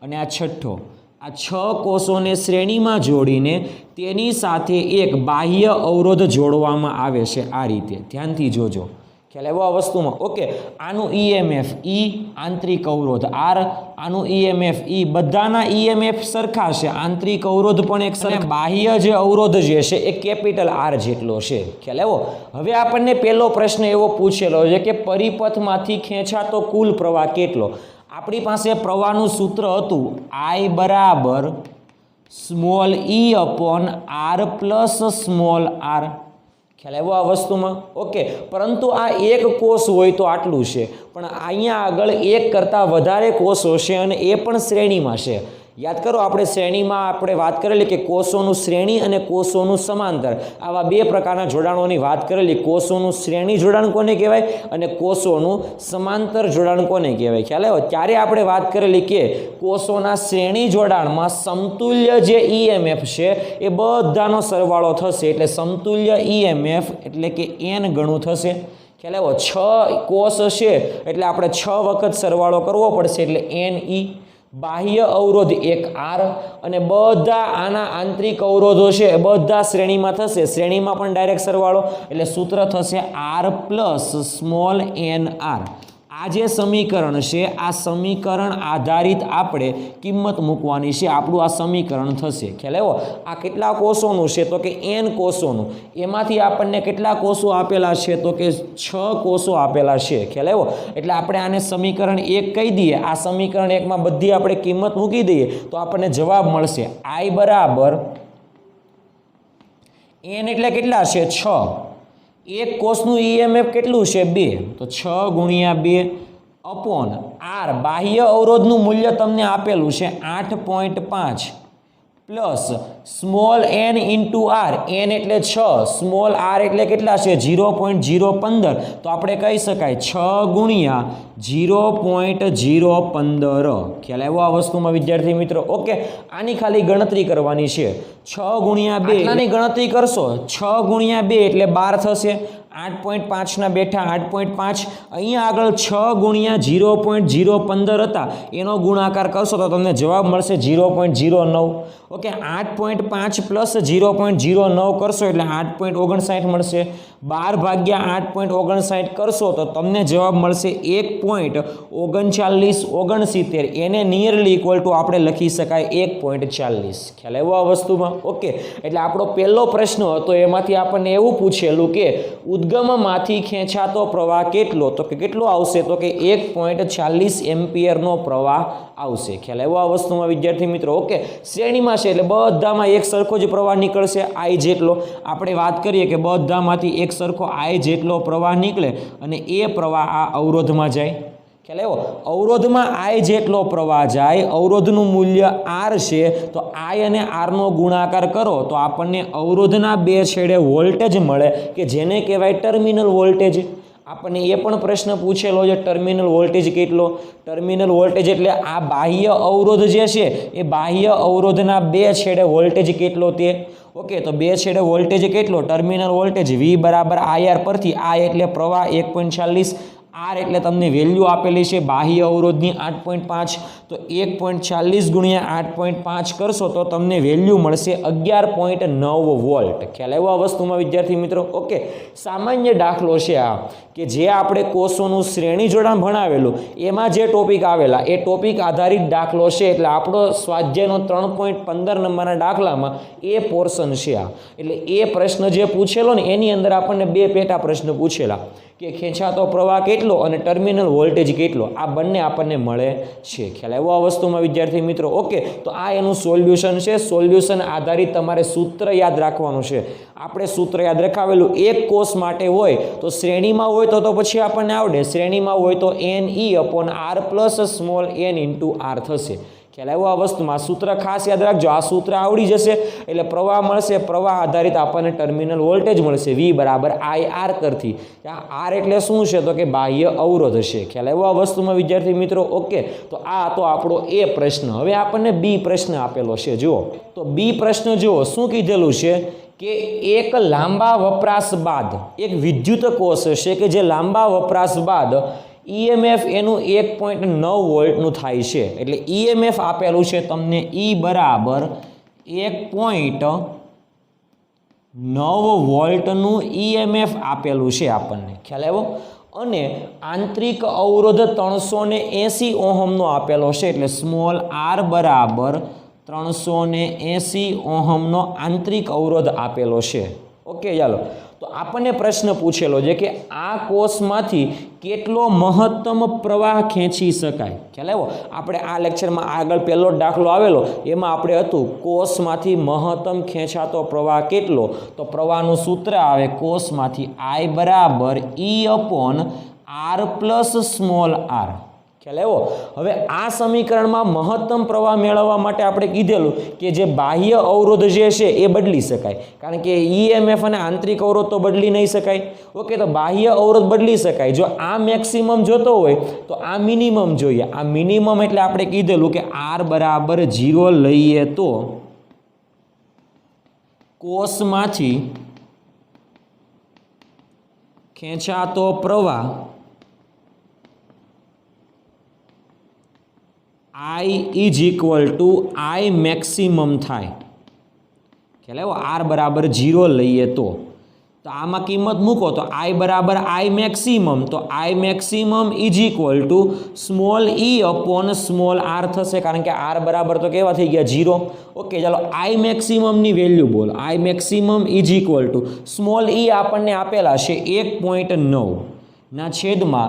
અને આ છઠ્ઠો. આ 6 કોષોને શ્રેણીમાં જોડીને તેની સાથે એક બાહ્ય અવરોધ જોડવામાં આવે છે આ રીતે. ધ્યાનથી જોજો. ખ્યાલ આવ્યો આ વસ્તુમાં? ઓકે, આનું ઈએમએફ ઈ, આંતરિક અવરોધ આર, આનું ઈએમએફ ઈ. બધાના ઈએમએફ સરખા છે, આંતરિક અવરોધ પણ એક સરખા, બાહ્ય જે અવરોધ જે છે એ કેપિટલ આર જેટલો છે. ખ્યાલ આવ્યો? હવે આપણને પહેલો પ્રશ્ન એવો પૂછેલો છે કે પરિપથમાંથી ખેંચાતો કુલ પ્રવાહ કેટલો? આપણી પાસે પ્રવાહનું સૂત્ર હતું I બરાબર small e upon R plus small r. ખ્યાલ આવ્યો આ વસ્તુમાં? ઓકે, પરંતુ આ એક કોષ હોય તો આટલું છે, પણ અહીંયા આગળ એક કરતાં વધારે કોષો છે અને એ પણ શ્રેણીમાં છે. યાદ કરો, આપણે શ્રેણીમાં આપણે વાત કરેલી કે કોષોનું શ્રેણી અને કોષોનું સમાંતર, આવા 2 પ્રકારના જોડાણોની વાત કરેલી. કોષોનું શ્રેણી જોડાણ કોને કહેવાય અને કોષોનું સમાંતર જોડાણ કોને કહેવાય? ખ્યાલ આવ્યો? ત્યારે આપણે વાત કરેલી કે કોષોના શ્રેણી જોડાણમાં સમતુલ્ય જે ઈએમએફ છે એ બધાનો સરવાળો થશે. એટલે સમતુલ્ય ઈએમએફ એટલે કે n ગણું થશે. ખ્યાલ આવ્યો? 6 કોષ છે એટલે આપણે 6 વખત સરવાળો કરવો પડશે એટલે n ઈ. બાહ્ય અવરોધ એક આર અને બધા આના આંતરિક અવરોધો છે એ બધા શ્રેણીમાં થશે, શ્રેણીમાં પણ ડાયરેક્ટ સરવાળો એટલે સૂત્ર થશે R plus small N R. આ જે સમીકરણ છે આ સમીકરણ આધારિત આપણે કિંમત મૂકવાની છે, આપણું આ સમીકરણ થશે. ખ્યાલ આવ્યો? આ કેટલા કોષોનું છે તો કે n કોષોનું, એમાંથી આપણને કેટલા કોષો આપેલા છે તો કે 6 કોષો આપેલા છે. ખ્યાલ આવ્યો? એટલે આપણે આને સમીકરણ 1 કહી દઈએ, આ સમીકરણ 1 માં બધી આપણે કિંમત મૂકી દઈએ તો આપણને જવાબ મળશે i બરાબર n એટલે કેટલા છે 6, એક કોષનું EMF કેટલું છે 2, તો 6 ગુણ્યા 2 અપોન આર, બાહ્ય અવરોધનું મૂલ્ય તમને આપેલું છે 8.5 plus small n into R, n એટલે 6, સ્મોલ આર એટલે કેટલા છે 0.015, તો આપણે કહી શકાય 6 ગુણ્યા 0.015. ખ્યાલ આવ્યો આ વસ્તુમાં વિદ્યાર્થી મિત્રો? ઓકે, આની ખાલી ગણતરી કરવાની છે. 6 ગુણ્યા 2 આની ગણતરી કરશો, 6 ગુણ્યા 2 એટલે 12 થશે. 8.5 ના બેઠા 8.5, અહીંયા આગળ 6 ગુણ્યા 0.015 હતા, એનો ગુણાકાર કરશો તો તમને જવાબ મળશે 0.09. ઓકે, 8.5 પ્લસ 0.09 કરશો એટલે 8.59 મળશે. 12 ભાગ્યા 8.59 કરશો તો તમને જવાબ મળશે 1.3969, એને નિયરલી ઇક્વલ ટુ આપણે લખી શકાય 1.40. ખ્યાલ આવ્યો આ વસ્તુમાં? ઓકે, એટલે આપણો પહેલો પ્રશ્ન હતો એમાંથી આપણને એવું પૂછેલું કે ઉદ્ગમમાંથી ખેંચાતો પ્રવાહ કેટલો, તો કે કેટલો આવશે તો કે 1.40 એમ્પિયરનો પ્રવાહ આવશે. ખ્યાલ આવ્યો આ વસ્તુમાં વિદ્યાર્થી મિત્રો? ઓકે, શ્રેણીમાં છે એટલે બધામાં એક સરખો જ પ્રવાહ નીકળશે I જેટલો. આપણે વાત કરીએ કે બધામાંથી એક સરખો I જેટલો પ્રવાહ નીકળે અને એ પ્રવાહ આ અવરોધમાં જાય. ખ્યાલ આવ્યો? અવરોધમાં I જેટલો પ્રવાહ જાય, અવરોધનું મૂલ્ય R છે, તો I અને R નો ગુણાકાર કરો તો આપણને અવરોધના બે છેડે વોલ્ટેજ મળે કે જેને કહેવાય ટર્મિનલ વોલ્ટેજ. આપણને એ પણ પ્રશ્ન પૂછેલો છે ટર્મિનલ વોલ્ટેજ કેટલો. ટર્મિનલ વોલ્ટેજ એટલે આ બાહ્ય અવરોધ જે છે એ બાહ્ય અવરોધના બે છેડે વોલ્ટેજ કેટલો તે. ઓકે, તો બે છેડે વોલ્ટેજ કેટલો, ટર્મિનલ વોલ્ટેજ V બરાબર IR પરથી I એટલે પ્રવાહ 1.40, R એટલે તમને વેલ્યુ આપેલી છે બાહ્ય અવરોધની 8.5, તો 1.40 ગુણ્યા 8.5 કરશો તો તમને વેલ્યુ મળશે 11.9 વોલ્ટ. ખ્યાલ આવ્યો આ વસ્તુમાં વિદ્યાર્થી મિત્રો? ઓકે, સામાન્ય દાખલો છે આ કે જે આપણે કોષોનું શ્રેણી જોડાણ ભણાવેલું એમાં જે ટોપિક આવેલા એ ટોપિક આધારિત દાખલો છે, એટલે આપણો સ્વાધ્યાયનો 3.15 નંબરના દાખલામાં એ પોર્શન છે આ. એટલે એ પ્રશ્ન જે પૂછેલો ને એની અંદર આપણને બે પેટા પ્રશ્ન પૂછેલા કે ખેંચાતો પ્રવાહ કેટલો અને ટર્મિનલ વોલ્ટેજ કેટલો, આ બંને આપણને મળે છે. ખ્યાલ આવ્યો આ વસ્તુમાં વિદ્યાર્થી મિત્રો? ઓકે, તો આ એનું સોલ્યુશન છે. સોલ્યુશન આધારિત તમારે સૂત્ર યાદ રાખવાનું છે. આપણે સૂત્ર યાદ રખાવેલું એક કોષ માટે હોય તો શ્રેણીમાં હોય તો પછી આપણને આવડે, શ્રેણીમાં હોય તો NE/R plus small n into R થશે. ખ્યાલ આવ્યો આ વસ્તુમાં? આ સૂત્ર ખાસ યાદ રાખજો, આ સૂત્ર આવડી જશે એટલે પ્રવાહ મળશે, પ્રવાહ આધારિત આપણને ટર્મિનલ વોલ્ટેજ મળશે V બરાબર IR કરતી. R એટલે શું છે તો કે બાહ્ય અવરોધ છે. ખ્યાલ આવ્યો આ વસ્તુમાં વિદ્યાર્થી મિત્રો? ઓકે, તો આ તો આપણો એ પ્રશ્ન. હવે આપણને બી પ્રશ્ન આપેલો છે. જુઓ તો બી પ્રશ્ન જુઓ શું કીધેલું છે કે એક લાંબા વપરાશ બાદ એક વિદ્યુત કોષ છે કે જે લાંબા વપરાશ બાદ EMF એનું 1.9 વોલ્ટનું થાય છે. એટલે EMF આપેલું છે તમને E બરાબર 1.9 વોલ્ટનું EMF આપેલું છે આપણને. ખ્યાલ આવ્યો? અને આંતરિક અવરોધ 380 ઓહમનો આપેલો છે, એટલે સ્મોલ r બરાબર 380 ઓહમનો આંતરિક અવરોધ આપેલો છે. ઓકે, ચાલો તો આપણને પ્રશ્ન પૂછેલો છે કે આ કોષમાંથી કેટલો મહત્તમ પ્રવાહ ખેંચી શકાય. ખ્યાલ આવ્યો? આપણે આ લેક્ચરમાં આગળ પહેલો જ દાખલો આવેલો એમાં આપણે હતું કોષમાંથી મહત્તમ ખેંચાતો પ્રવાહ કેટલો, તો પ્રવાહનું સૂત્ર આવે કોષમાંથી I બરાબર E/R પ્લસ સ્મોલ r. ખ્યાલ આવ્યો? હવે આ સમીકરણમાં મહત્તમ પ્રવાહ મેળવવા માટે આપણે કીધેલું કે જે બાહ્ય અવરોધ જે છે એ બદલી શકાય, કારણ કે EMF અને આંતરિક અવરોધ તો બદલી નહીં શકાય. ઓકે, તો બાહ્ય અવરોધ બદલી શકાય. જો આ મેક્સિમમ જોતો હોય તો આ મિનિમમ જોઈએ. આ મિનિમમ એટલે આપણે કીધેલું કે R બરાબર 0 લઈએ તો કોષમાંથી ખેંચાતો પ્રવાહ આઈ is equal two I maximum થાય, ખ્યાલ આવ્યો? આર બરાબર 0 લઈએ તો આમાં કિંમત મૂકો તો આઈ બરાબર આઈ મેક્સિમમ, તો I maximum is equal to small e upon small r થશે, કારણ કે આર બરાબર તો કેવા થઈ ગયા 0. ઓકે, ચાલો આઈ મેક્સિમમની વેલ્યુ બોલો. I maximum is equal to small e આપણને આપેલા છે 1.9 ના છેદમાં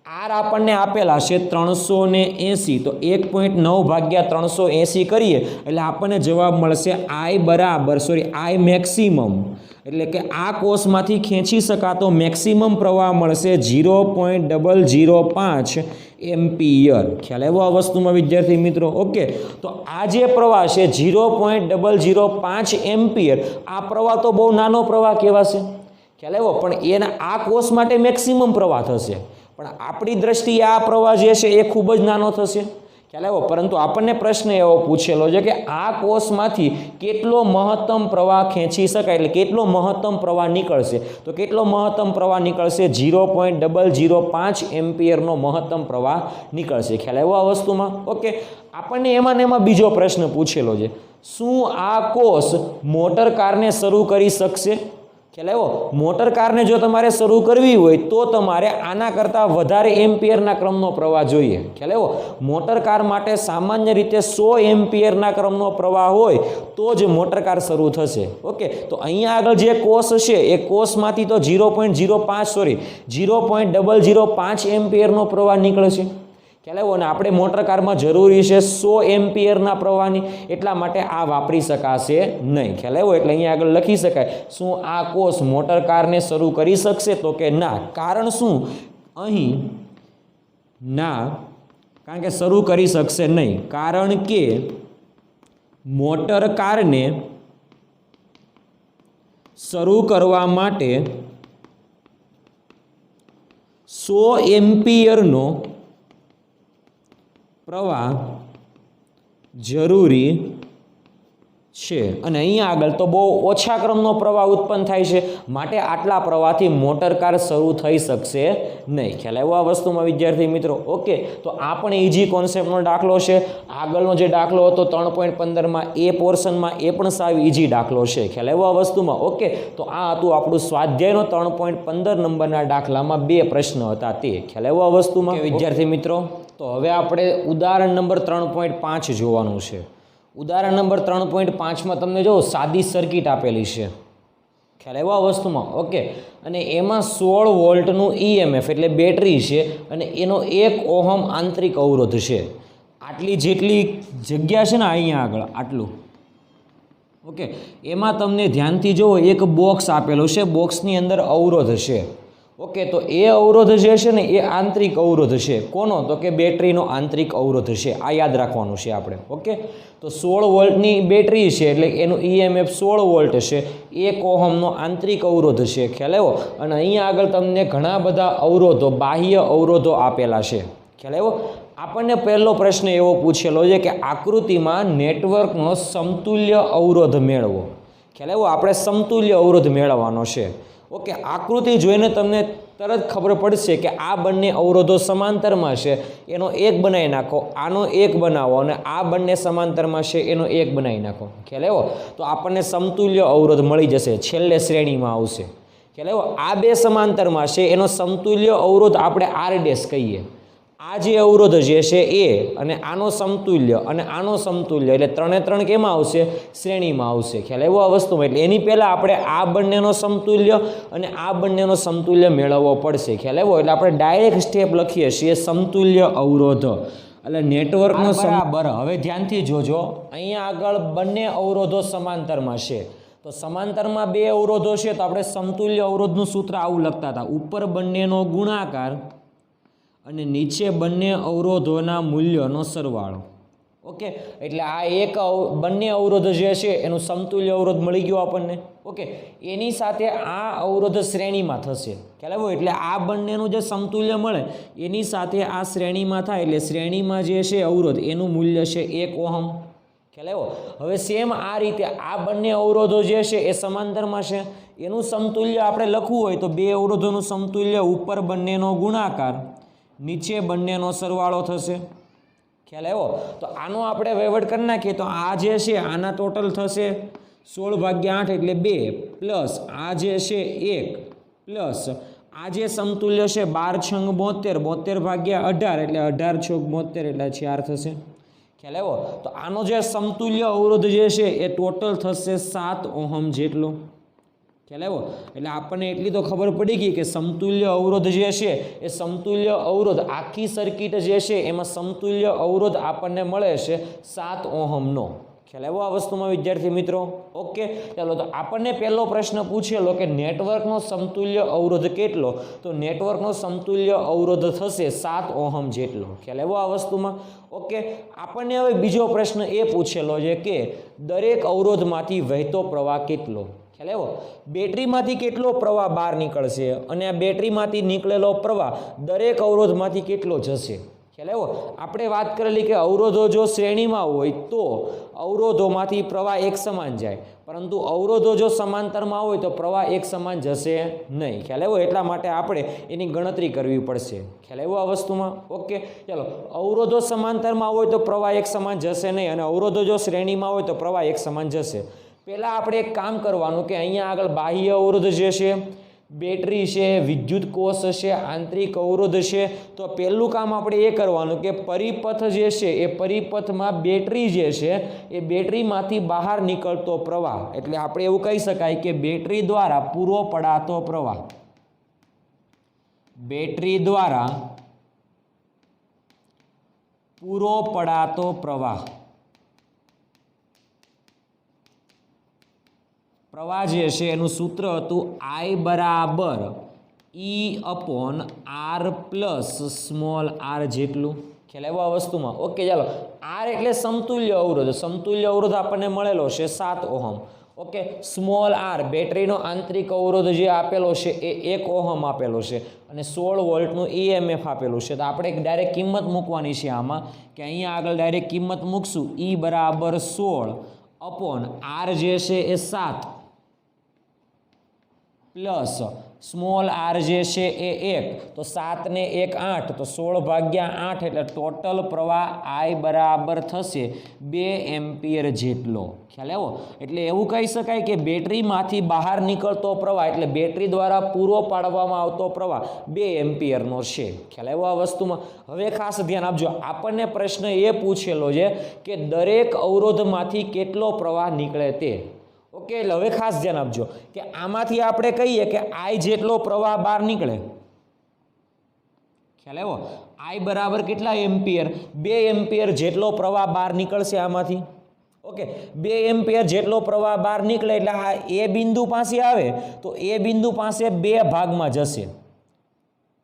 આર આપણને આપેલા છે 380, તો 1.9 ભાગ્યા 380 કરીએ એટલે આપણને જવાબ મળશે આઈ મેક્સિમમ, એટલે કે આ કોષમાંથી ખેંચી શકાતો મેક્સિમમ પ્રવાહ મળશે 0.005 એમ્પિયર. ખ્યાલ આવ્યો આ વસ્તુમાં વિદ્યાર્થી મિત્રો? ઓકે, તો આ જે પ્રવાહ છે 0.005 એમ્પિયર, આ પ્રવાહ તો બહુ નાનો પ્રવાહ કહેવાશે, ખ્યાલ આવ્યો? પણ એના આ કોષ માટે મેક્સિમમ પ્રવાહ થશે, પણ આપણી દ્રષ્ટિએ આ પ્રવાહ જે છે એ ખૂબ જ નાનો થશે, ખ્યાલ આવ્યો? પરંતુ આપણને પ્રશ્ન એવો પૂછેલો છે કે આ કોષમાંથી કેટલો મહત્તમ પ્રવાહ ખેંચી શકાય, એટલે કેટલો મહત્તમ પ્રવાહ નીકળશે, તો કેટલો મહત્તમ પ્રવાહ નીકળશે? 0.005 એમ્પિયરનો મહત્તમ પ્રવાહ નીકળશે. ખ્યાલ આવ્યો આ વસ્તુમાં? ઓકે, આપણને એમાં ને એમાં બીજો પ્રશ્ન પૂછેલો છે, શું આ કોષ મોટર કારને શરૂ કરી શકશે? ખ્યાલ આવ્યો? મોટર કારને જો તમારે શરૂ કરવી હોય તો તમારે આના કરતાં વધારે એમ્પિયરના ક્રમનો પ્રવાહ જોઈએ. ખ્યાલ આવ્યો? મોટર કાર માટે સામાન્ય રીતે 100 એમ્પિયરના ક્રમનો પ્રવાહ હોય તો જ મોટર કાર શરૂ થશે. ઓકે, તો અહીંયા આગળ જે કોષ છે એ કોષમાંથી તો 0.005 એમ્પિયરનો પ્રવાહ નીકળશે. ખ્યાલ આવ્યો? અને આપણે મોટર કારમાં જરૂરી છે 100 એમ્પિયરના પ્રવાહની, એટલા માટે આ વાપરી શકાશે નહીં. ખ્યાલ આવ્યો? એટલે અહીંયા આગળ લખી શકાય, શું આ કોષ મોટર કારને શરૂ કરી શકશે? તો કે ના. કારણ શું? અહીં ના, કારણ કે શરૂ કરી શકશે નહીં, કારણ કે મોટર કારને શરૂ કરવા માટે 100 એમ્પિયરનો પ્રવાહ જરૂરી છે, અને અહીંયા આગળ તો બહુ ઓછા ક્રમનો પ્રવાહ ઉત્પન્ન થાય છે, માટે આટલા પ્રવાહથી મોટર કાર શરૂ થઈ શકશે નહીં. ખ્યાલ આવ્યો આ વસ્તુમાં વિદ્યાર્થી મિત્રો? ઓકે, તો આ પણ ઇઝી કોન્સેપ્ટનો દાખલો છે. આગળનો જે દાખલો હતો 3.15માં એ પોર્શનમાં એ પણ સાવ ઇઝી દાખલો છે. ખ્યાલ આવ્યો આ વસ્તુમાં? ઓકે, તો આ હતું આપણું સ્વાધ્યાયનો 3.15 નંબરના દાખલામાં 2 પ્રશ્ન હતા તે. ખ્યાલ આવ્યો આ વસ્તુમાં વિદ્યાર્થી મિત્રો? તો હવે આપણે ઉદાહરણ નંબર 3.5 જોવાનું છે. ઉદાહરણ નંબર 3.5માં તમને જો સાદી સર્કિટ આપેલી છે, ખ્યાલ આવ્યો આ વસ્તુમાં? ઓકે, અને એમાં 16 વોલ્ટનું EMF એટલે બેટરી છે, અને એનો 1 ઓહમ આંતરિક અવરોધ છે. આટલી જેટલી જગ્યા છે ને અહીંયા આગળ આટલું, ઓકે, એમાં તમને ધ્યાનથી જુઓ એક બોક્સ આપેલો છે, બોક્સની અંદર અવરોધ છે. ઓકે, તો એ અવરોધ જે છે ને એ આંતરિક અવરોધ છે. કોનો? તો કે બેટરીનો આંતરિક અવરોધ છે. આ યાદ રાખવાનું છે આપણે. ઓકે, તો 16 વોલ્ટની બેટરી છે એટલે એનું EMF 16 વોલ્ટ છે, 1 ઓહમનો આંતરિક અવરોધ છે. ખ્યાલ આવ્યો? અને અહીંયા આગળ તમને ઘણા બધા અવરોધો, બાહ્ય અવરોધો આપેલા છે. ખ્યાલ આવ્યો? આપણને પહેલો પ્રશ્ન એવો પૂછેલો છે કે આકૃતિમાં નેટવર્કનો સમતુલ્ય અવરોધ મેળવો. ખ્યાલ આવ્યો? આપણે સમતુલ્ય અવરોધ મેળવવાનો છે. ઓકે, આકૃતિ જોઈને તમને તરત ખબર પડશે કે આ બંને અવરોધો સમાંતરમાં છે, એનો એક બનાવી નાખો, આનો એક બનાવો, અને આ બંને સમાંતરમાં છે એનો એક બનાવી નાખો. ખ્યાલ આવ્યો? તો આપણને સમતુલ્ય અવરોધ મળી જશે, છેલ્લે શ્રેણીમાં આવશે. ખ્યાલ આવ્યો? આ બે સમાંતરમાં છે, એનો સમતુલ્ય અવરોધ આપણે R' કહીએ. આ જે અવરોધ જે છે એ, અને આનો સમતુલ્ય અને આનો સમતુલ્ય, એટલે 3 કેમાં આવશે? શ્રેણીમાં આવશે. ખ્યાલ આવ્યો આ વસ્તુમાં? એટલે એની પહેલાં આપણે આ બંનેનો સમતુલ્ય અને આ બંનેનો સમતુલ્ય મેળવવો પડશે. ખ્યાલ આવ્યો? એટલે આપણે ડાયરેક્ટ સ્ટેપ લખીએ છીએ સમતુલ્ય અવરોધ, એટલે નેટવર્કનો બરાબર. હવે ધ્યાનથી જોજો, અહીંયા આગળ બંને અવરોધો સમાંતરમાં છે, તો સમાંતરમાં 2 અવરોધો છે, તો આપણે સમતુલ્ય અવરોધનું સૂત્ર આવું લખતા હતા, ઉપર બંનેનો ગુણાકાર અને નીચે બંને અવરોધોના મૂલ્યોનો સરવાળો. ઓકે, એટલે આ બંને અવરોધ જે છે એનું સમતુલ્ય અવરોધ મળી ગયો આપણને. ઓકે, એની સાથે આ અવરોધ શ્રેણીમાં થશે. ખ્યાલ આવ્યો? એટલે આ બંનેનું જે સમતુલ્ય મળે એની સાથે આ શ્રેણીમાં થાય, એટલે શ્રેણીમાં જે છે અવરોધ એનું મૂલ્ય છે 1 ઓહમ. ખ્યાલ આવ્યો? હવે સેમ આ રીતે આ બંને અવરોધો જે છે એ સમાંતરમાં છે, એનું સમતુલ્ય આપણે લખવું હોય તો 2 અવરોધોનું સમતુલ્ય ઉપર બંનેનો ગુણાકાર, નીચે બંનેનો સરવાળો થશે. ખ્યાલ આવ્યો? તો આનો આપણે વહીવટ કરી નાખીએ તો આ જે છે આના ટોટલ થશે 16/8 એટલે 2 પ્લસ આ જે છે 1 પ્લસ આ જે સમતુલ્ય છે 12 × 72 72/18 એટલે 18 × 72 એટલે 4 થશે. ખ્યાલ આવ્યો? તો આનો જે સમતુલ્ય અવરોધ જે છે એ ટોટલ થશે 7 ઓહમ જેટલો. ખ્યાલ આવ્યો? એટલે આપણને એટલી તો ખબર પડી ગઈ કે સમતુલ્ય અવરોધ જે છે એ સમતુલ્ય અવરોધ આખી સર્કિટ જે છે એમાં સમતુલ્ય અવરોધ આપણને મળે છે 7 ઓહમનો. ખ્યાલ આવ્યો આ વસ્તુમાં વિદ્યાર્થી મિત્રો? ઓકે, ચાલો તો આપણને પહેલો પ્રશ્ન પૂછેલો કે નેટવર્કનો સમતુલ્ય અવરોધ કેટલો? તો નેટવર્કનો સમતુલ્ય અવરોધ થશે 7 ઓહમ જેટલો. ખ્યાલ આવ્યો આ વસ્તુમાં? ઓકે, આપણને હવે બીજો પ્રશ્ન એ પૂછેલો છે કે દરેક અવરોધમાંથી વહેતો પ્રવાહ કેટલો? ખ્યાલ આવ્યો? બેટરીમાંથી કેટલો પ્રવાહ બહાર નીકળશે અને આ બેટરીમાંથી નીકળેલો પ્રવાહ દરેક અવરોધમાંથી કેટલો જશે? ખ્યાલ આવ્યો? આપણે વાત કરેલી કે અવરોધો જો શ્રેણીમાં હોય તો અવરોધોમાંથી પ્રવાહ એક સમાન જાય, પરંતુ અવરોધો જો સમાંતરમાં હોય તો પ્રવાહ એક સમાન જશે નહીં. ખ્યાલ આવ્યો? એટલા માટે આપણે એની ગણતરી કરવી પડશે. ખ્યાલ આવ્યો આ વસ્તુમાં? ઓકે, ચાલો, અવરોધો સમાંતરમાં હોય તો પ્રવાહ એક સમાન જશે નહીં અને અવરોધો જો શ્રેણીમાં હોય તો પ્રવાહ એક સમાન જશે. પહેલાં આપણે એક કામ કરવાનું કે અહીંયા આગળ બાહ્ય અવરોધ જે છે, બેટરી છે, વિદ્યુત કોષ છે, આંતરિક અવરોધ છે. તો પહેલું કામ આપણે એ કરવાનું કે પરિપથ જે છે એ પરિપથમાં બેટરી જે છે એ બેટરીમાંથી બહાર નીકળતો પ્રવાહ, એટલે આપણે એવું કહી શકાય કે બેટરી દ્વારા પૂરો પડાતો પ્રવાહ, બેટરી દ્વારા પૂરો પડાતો પ્રવાહ, પ્રવાહ જે છે એનું સૂત્ર હતું I બરાબર E/R પ્લસ સ્મોલ r જેટલું. ખ્યાલ આવ્યો આ વસ્તુમાં? ઓકે, ચાલો, R એટલે સમતુલ્ય અવરોધ. સમતુલ્ય અવરોધ આપણને મળેલો છે 7 ઓહમ. ઓકે, સ્મોલ r બેટરીનો આંતરિક અવરોધ જે આપેલો છે એ 1 ઓહમ આપેલો છે અને 16 વોલ્ટનું EMF આપેલું છે. તો આપણે ડાયરેક્ટ કિંમત મૂકવાની છે આમાં કે અહીંયા આગળ ડાયરેક્ટ કિંમત મૂકશું. E બરાબર 16/R જે છે એ 7 પ્લસ સ્મોલ r જે છે એ 1, તો 7 ને 1 8, તો 16/8 એટલે ટોટલ પ્રવાહ I બરાબર થશે 2 એમ્પિયર જેટલો. ખ્યાલ આવ્યો? એટલે એવું કહી શકાય કે બેટરીમાંથી બહાર નીકળતો પ્રવાહ એટલે બેટરી દ્વારા પૂરો પાડવામાં આવતો પ્રવાહ 2 એમ્પિયરનો છે. ખ્યાલ આવ્યો આ વસ્તુમાં? હવે ખાસ ધ્યાન આપજો, આપણને પ્રશ્ન એ પૂછેલો છે કે દરેક અવરોધમાંથી કેટલો પ્રવાહ નીકળે તે. ઓકે, એટલે હવે ખાસ ધ્યાન આપજો કે આમાંથી આપણે કહીએ કે I જેટલો પ્રવાહ બહાર નીકળે. ખ્યાલ આવ્યો? I બરાબર કેટલા એમ્પિયર? 2 એમ્પિયર જેટલો પ્રવાહ બહાર નીકળશે આમાંથી. ઓકે, 2 એમ્પિયર જેટલો પ્રવાહ બહાર નીકળે એટલે આ એ બિંદુ પાસે આવે તો એ બિંદુ પાસે 2 ભાગમાં જશે.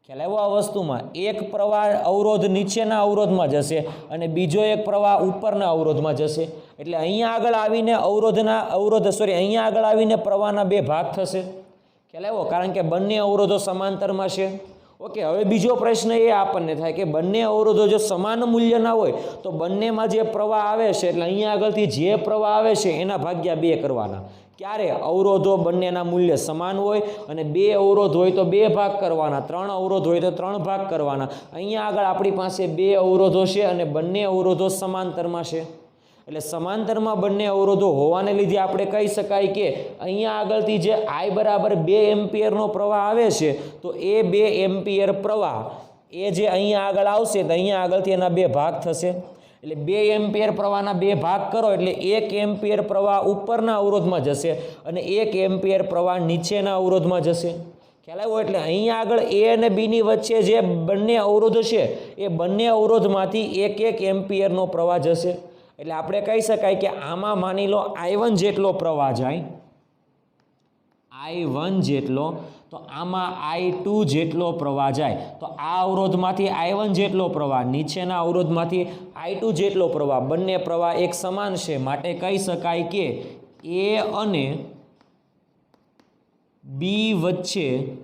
ખ્યાલ આવ્યો આ વસ્તુમાં? એક પ્રવાહ અવરોધ નીચેના અવરોધમાં જશે અને બીજો એક પ્રવાહ ઉપરના અવરોધમાં જશે. એટલે અહીંયા આગળ આવીને અહીંયા આગળ આવીને પ્રવાહના 2 ભાગ થશે. ખ્યાલ આવ્યો? કારણ કે બંને અવરોધો સમાંતરમાં છે. ઓકે, હવે બીજો પ્રશ્ન એ આપણને થાય કે બંને અવરોધો જો સમાન મૂલ્યના હોય તો બંનેમાં જે પ્રવાહ આવે છે એટલે અહીંયા આગળથી જે પ્રવાહ આવે છે એના ભાગ્યા 2 કરવાના. ક્યારે? અવરોધો બંનેના મૂલ્ય સમાન હોય અને 2 અવરોધ હોય તો 2 ભાગ કરવાના, 3 અવરોધ હોય તો 3 ભાગ કરવાના. અહીંયા આગળ આપણી પાસે 2 અવરોધો છે અને બંને અવરોધો સમાંતરમાં છે. એટલે સમાંતરમાં બંને અવરોધો હોવાને લીધે આપણે કહી શકાય કે અહીંયા આગળથી જે I બરાબર 2 એમ્પિયરનો પ્રવાહ આવે છે તો એ 2 એમ્પિયર પ્રવાહ એ જે અહીંયા આગળ આવશે તો અહીંયા આગળથી એના 2 ભાગ થશે. એટલે 2 એમ્પિયર પ્રવાહના 2 ભાગ કરો એટલે 1 એમ્પિયર પ્રવાહ ઉપરના અવરોધમાં જશે અને 1 એમ્પિયર પ્રવાહ નીચેના અવરોધમાં જશે. ખ્યાલ આવ્યો? એટલે અહીંયા આગળ A અને B ની વચ્ચે જે બંને અવરોધ છે એ બંને અવરોધમાંથી 1 એમ્પિયરનો પ્રવાહ જશે. એટલે આપણે કહી શકાય કે આમાં માની લો I1 જેટલો પ્રવાહ જાય, I1 જેટલો, તો આમાં I2 જેટલો પ્રવાહ જાય. તો આ અવરોધમાંથી I1 જેટલો પ્રવાહ, નીચેના અવરોધમાંથી I2 જેટલો પ્રવાહ, બંને પ્રવાહ એક સમાન છે. માટે કહી શકાય કે A અને B વચ્ચેના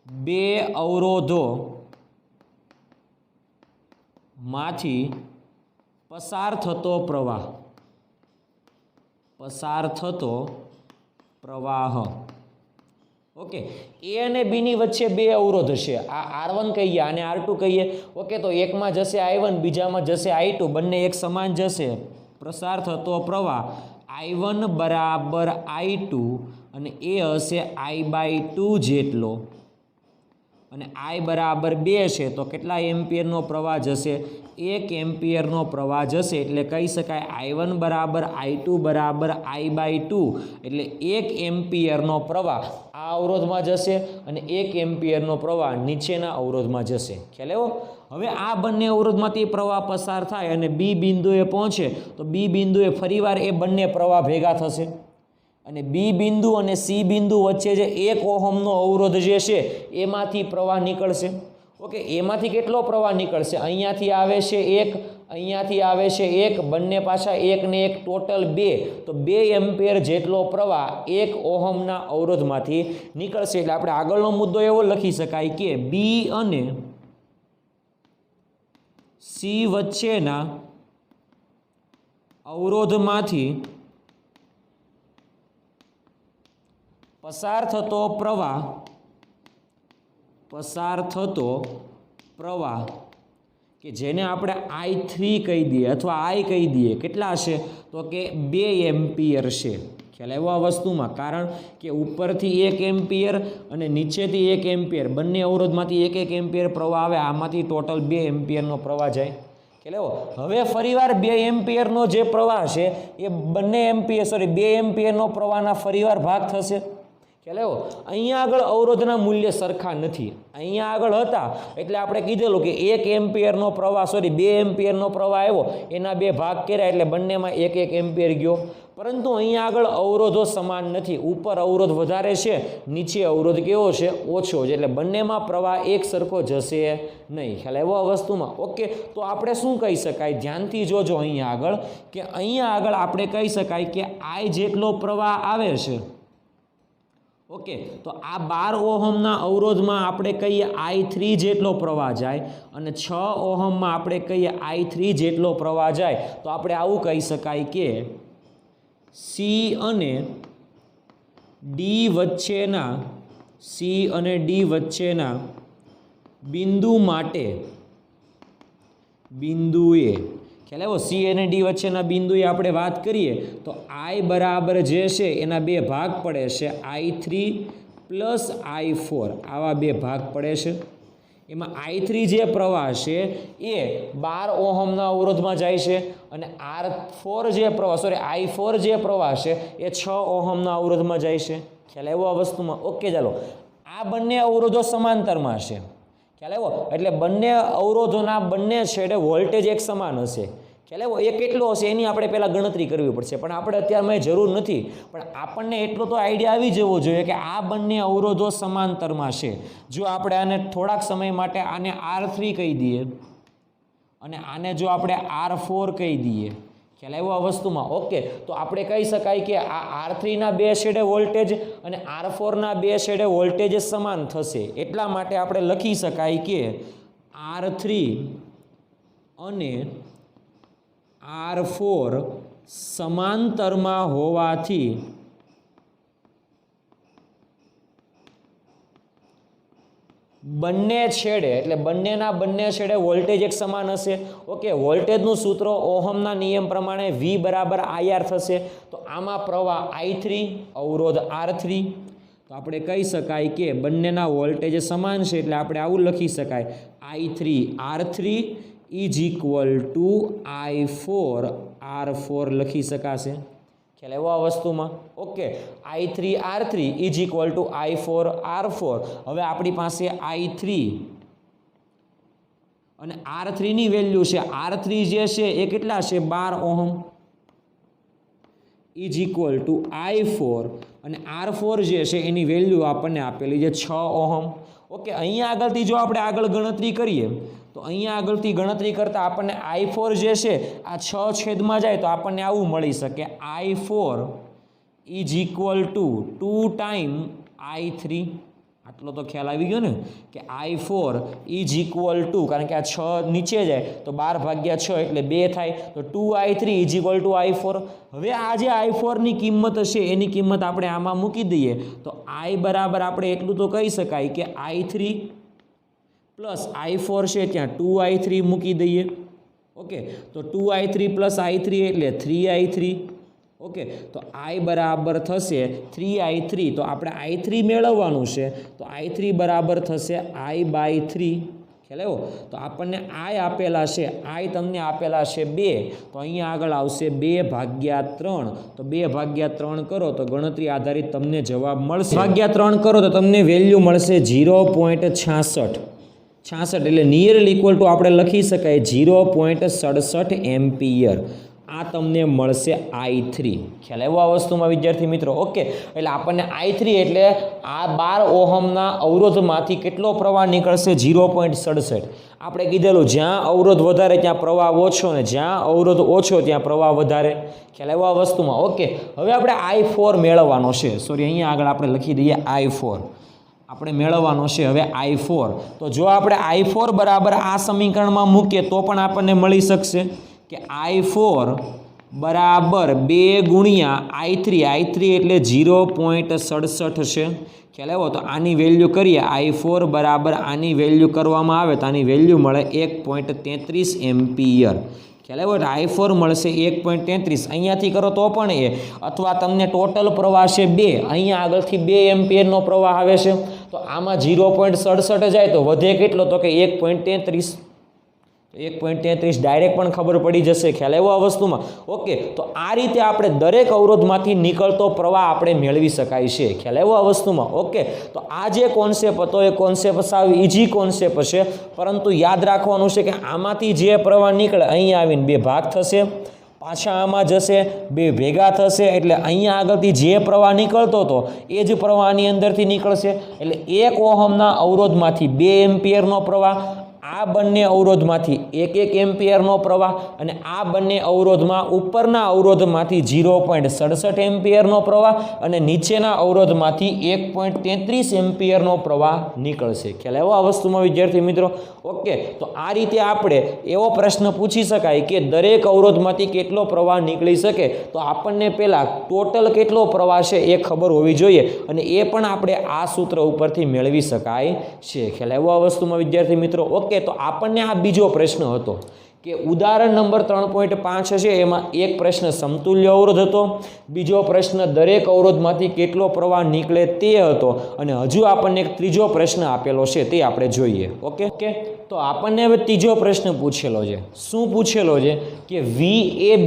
2 અવરોધો માંથી પસાર થતો પ્રવાહ, ઓકે, એ અને બીની વચ્ચે બે અવરોધ છે, આ R1 કહીએ અને R2 કહીએ. ઓકે, તો એકમાં જશે I1, બીજામાં જશે I2, બંને એક સમાન જશે. પ્રસાર થતો પ્રવાહ I1 બરાબર I2 અને એ હશે I/2 જેટલો અને I બરાબર 2 છે તો કેટલા એમ્પિયરનો પ્રવાહ જશે? 1 એમ્પિયરનો પ્રવાહ જશે. એટલે કહી શકાય I1 બરાબર I2 બરાબર I/2 એટલે 1 એમ્પિયરનો પ્રવાહ આ અવરોધમાં જશે અને 1 એમ્પિયરનો પ્રવાહ નીચેના અવરોધમાં જશે. ખ્યાલ આવ્યો? હવે આ બંને અવરોધમાંથી પ્રવાહ પસાર થાય અને બી બિંદુએ પહોંચે તો બી બિંદુએ ફરીવાર એ બંને પ્રવાહ ભેગા થશે અને બી બિંદુ અને સી બિંદુ વચ્ચે જે 1 ઓહમનો અવરોધ જે છે એમાંથી પ્રવાહ નીકળશે. ઓકે, એમાંથી કેટલો પ્રવાહ નીકળશે? અહીંયાથી આવે છે 1, અહીંયાથી આવે છે 1, બંને પાછા 1 ને 1 ટોટલ 2, તો 2 એમ્પિયર જેટલો પ્રવાહ 1 ઓહમના અવરોધમાંથી નીકળશે. એટલે આપણે આગળનો મુદ્દો એવો લખી શકાય કે બી અને સી વચ્ચેના અવરોધમાંથી પસાર થતો પ્રવાહ કે જેને આપણે I3 કહી દઈએ અથવા I કહી દઈએ, કેટલા હશે? તો કે 2 એમ્પિયર છે. ખ્યાલ આવ્યો આ વસ્તુમાં? કારણ કે ઉપરથી 1 એમ્પિયર અને નીચેથી 1 એમ્પિયર, બંને અવરોધમાંથી 1 એમ્પિયર પ્રવાહ આવે, આમાંથી ટોટલ 2 એમ્પિયરનો પ્રવાહ જાય. ખ્યાલ આવ્યો? હવે ફરીવાર 2 એમ્પિયરનો જે પ્રવાહ છે એ 2 એમ્પિયરનો પ્રવાહના ફરીવાર ભાગ થશે. ખ્યાલ આવ્યો? અહીંયા આગળ અવરોધના મૂલ્ય સરખા નથી. અહીંયા આગળ હતા એટલે આપણે કીધેલું કે 1 એમ્પિયરનો પ્રવાહ 2 એમ્પિયરનો પ્રવાહ આવ્યો, એના 2 ભાગ કર્યા એટલે બંનેમાં 1 એમ્પિયર ગયો. પરંતુ અહીંયા આગળ અવરોધો સમાન નથી. ઉપર અવરોધ વધારે છે, નીચે અવરોધ કેવો છે? ઓછો છે. એટલે બંનેમાં પ્રવાહ એક સરખો જશે નહીં. ખ્યાલ આવ્યો આ વસ્તુમાં? ઓકે, તો આપણે શું કહી શકાય? ધ્યાનથી જોજો અહીંયા આગળ કે અહીંયા આગળ આપણે કહી શકાય કે I જેટલો પ્રવાહ આવે છે. ઓકે, તો આ 12 ઓહમના અવરોધમાં આપણે કહીએ I3 જેટલો પ્રવાહ જાય અને 6 ઓહમમાં આપણે કહીએ I3 જેટલો પ્રવાહ જાય. તો આપણે આવું કહી શકાય કે સી અને ડી વચ્ચેના બિંદુ માટે બિંદુએ, ખ્યાલ આવ્યો? સી અને ડી વચ્ચેના બિંદુએ આપણે વાત કરીએ તો I બરાબર જે છે એના 2 ભાગ પડે છે, I3 પ્લસ I4, આવા 2 ભાગ પડે છે. એમાં I3 જે પ્રવાહ છે એ 12 ઓહમના અવરોધમાં જાય છે અને I4 જે પ્રવાહ છે એ 6 ઓહમના અવરોધમાં જાય છે. ખ્યાલ આવ્યો આ વસ્તુમાં? ઓકે, ચાલો, આ બંને અવરોધો સમાંતરમાં છે. ખ્યાલ આવ્યો? એટલે બંને અવરોધોના બંને છેડે વોલ્ટેજ એક સમાન હશે. ખ્યાલ આવ્યો? એ કેટલો હશે એની આપણે પહેલાં ગણતરી કરવી પડશે, પણ આપણે અત્યારમાં જરૂર નથી. પણ આપણને એટલો તો આઈડિયા આવી જવો જોઈએ કે આ બંને અવરોધો સમાંતરમાં છે. જો આપણે આને થોડાક સમય માટે આને R3 કહી દઈએ અને આને જો આપણે R4 કહી દઈએ, ખ્યાલ આવ્યો આ વસ્તુમાં? ઓકે, તો આપણે કહી શકાય કે આ R3ના 2 છેડે વોલ્ટેજ અને R4ના 2 છેડે વોલ્ટેજ સમાન થશે. એટલા માટે આપણે લખી શકાય કે R3 અને R4 સમાંતરમાં હોવાથી બંને છેડે, એટલે બંને છેડે વોલ્ટેજ એક સમાન હશે. ઓકે, વોલ્ટેજનું સૂત્ર ઓહમના નિયમ પ્રમાણે V બરાબર IR થશે. તો આમાં પ્રવાહ I3, અવરોધ R3, તો આપણે કહી શકાય કે બંનેના વોલ્ટેજ સમાન છે. એટલે આપણે આવું લખી શકાય I3 R3 is equal two I4 R4 લખી શકાશે. ખ્યાલ આવ્યો આ વસ્તુમાં? Okay, I3 R3 is equal two I4 R4. હવે આપણી પાસે I3 અને R3ની વેલ્યુ છે. R3 જે છે એ કેટલા છે? 12 ohm is equal two I4 અને R4 જે છે એની વેલ્યુ આપણને આપેલી છે 6 ઓહમ. ઓકે, અહીંયા આગળથી જો આપણે આગળ ગણતરી કરીએ તો અહીંયા આગળથી ગણતરી કરતાં આપણને I4 જે છે આ 6 છેદમાં જાય તો આપણને આવું મળી શકે I4 is equal two 2 time I3. આટલો તો ખ્યાલ આવી ગયો ને કે I4 ઇઝ ઇક્વલ ટુ, કારણ કે આ 6 નીચે જાય તો 12/6 એટલે 2 થાય, તો 2I3 is equal two I4. હવે આ જે I4 ની કિંમત હશે એની કિંમત આપણે આમાં મૂકી દઈએ તો I બરાબર આપણે એટલું તો કહી શકાય કે I3 પ્લસ I4 છે ત્યાં 2I3 મૂકી દઈએ. ઓકે, તો 2I3 પ્લસ I3 એટલે 3I3. ઓકે, તો I બરાબર થશે 3I3. તો આપણે I3 મેળવવાનું છે તો I3 બરાબર થશે I/3. ખ્યાલ આવ્યો? તો આપણને I આપેલા છે, I તમને આપેલા છે 2, તો અહીંયા આગળ આવશે 2/3. તો 2/3 કરો તો ગણતરી આધારિત તમને જવાબ મળશે. 2/3 કરો તો તમને વેલ્યુ મળશે 0.66. એટલે નિયરલી ઇક્વલ ટુ આપણે લખી શકાય 0.67 એમ્પિયર. આ તમને મળશે I3. ખ્યાલ આવ્યો આ વસ્તુમાં વિદ્યાર્થી મિત્રો? ઓકે, એટલે આપણને I3 એટલે આ 12 ઓહમના અવરોધમાંથી કેટલો પ્રવાહ નીકળશે? 0.67. આપણે કીધેલું જ્યાં અવરોધ વધારે ત્યાં પ્રવાહ ઓછો, ને જ્યાં અવરોધ ઓછો ત્યાં પ્રવાહ વધારે. ખ્યાલ આવ્યો આ વસ્તુમાં? ઓકે, હવે આપણે I4 મેળવવાનો છે. સોરી, અહીંયા આગળ આપણે લખી દઈએ I4. આપણે મેળવવાનો છે હવે I4. તો જો આપણે I4 બરાબર આ સમીકરણમાં મૂકીએ તો પણ આપણને મળી શકશે કે I4 બરાબર 2 ગુણ્યા I3. I3 એટલે 0.67 છે. ખ્યાલ આવ્યો? તો આની વેલ્યુ કરીએ I4 બરાબર આની વેલ્યુ કરવામાં આવે તો આની વેલ્યુ મળે 1.33 એમ્પિયર. ખ્યાલ આવ્યો? એટલે I4 મળશે 1.33. અહીંયાથી કરો તો પણ એ, અથવા તમને ટોટલ પ્રવાહ છે 2, અહીંયા આગળથી 2 એમ્પિયરનો પ્રવાહ આવે છે તો આમાં 0.67 જાય તો વધે કેટલો? તો કે 1.33. 1.33 ડાયરેક્ટ પણ ખબર પડી જશે. ખ્યાલ આવ્યો આ વસ્તુમાં? ઓકે, તો આ રીતે આપણે દરેક અવરોધમાંથી નીકળતો પ્રવાહ આપણે મેળવી શકાય છે. ખ્યાલ આવ્યો આ વસ્તુમાં? ઓકે, તો આ જે કોન્સેપ્ટ હતો એ કોન્સેપ્ટ સાવ ઇઝી કોન્સેપ્ટ છે, પરંતુ યાદ રાખવાનું છે કે આમાંથી જે પ્રવાહ નીકળે અહીં આવીને 2 ભાગ થશે, પાછા આમાં જશે, 2 ભેગા થશે, એટલે અહીંયા આગળથી જે પ્રવાહ નીકળતો હતો એ જ પ્રવાહની અંદરથી નીકળશે. એટલે 1 ઓહમના અવરોધમાંથી 2 એમ્પિયરનો પ્રવાહ, આ બંને અવરોધમાંથી 1 એમ્પિયરનો પ્રવાહ, અને આ બંને અવરોધમાં ઉપરના અવરોધમાંથી 0.67 એમ્પિયરનો પ્રવાહ અને નીચેના અવરોધમાંથી 1.33 એમ્પિયરનો પ્રવાહ નીકળશે. ખ્યાલ આવ્યો આ વસ્તુમાં વિદ્યાર્થી મિત્રો? ઓકે, તો આ રીતે આપણે એવો પ્રશ્ન પૂછી શકાય કે દરેક અવરોધમાંથી કેટલો પ્રવાહ નીકળી શકે, તો આપણને પહેલાં ટોટલ કેટલો પ્રવાહ છે એ ખબર હોવી જોઈએ, અને એ પણ આપણે આ સૂત્ર ઉપરથી મેળવી શકાય છે. ખ્યાલ આવ્યો આ વસ્તુમાં વિદ્યાર્થી મિત્રો? ઓકે, તો આપણને આ બીજો પ્રશ્ન હતો કે ઉદાહરણ નંબર 3.5 છે એમાં એક પ્રશ્ન સમતુલ્ય અવરોધ હતો, બીજો પ્રશ્ન દરેક અવરોધમાંથી કેટલો પ્રવાહ નીકળે તે હતો, અને હજુ આપણને એક ત્રીજો પ્રશ્ન આપેલો છે તે આપણે જોઈએ. ઓકે, તો આપણને હવે ત્રીજો પ્રશ્ન પૂછેલો છે. શું પૂછેલો છે કે VAB,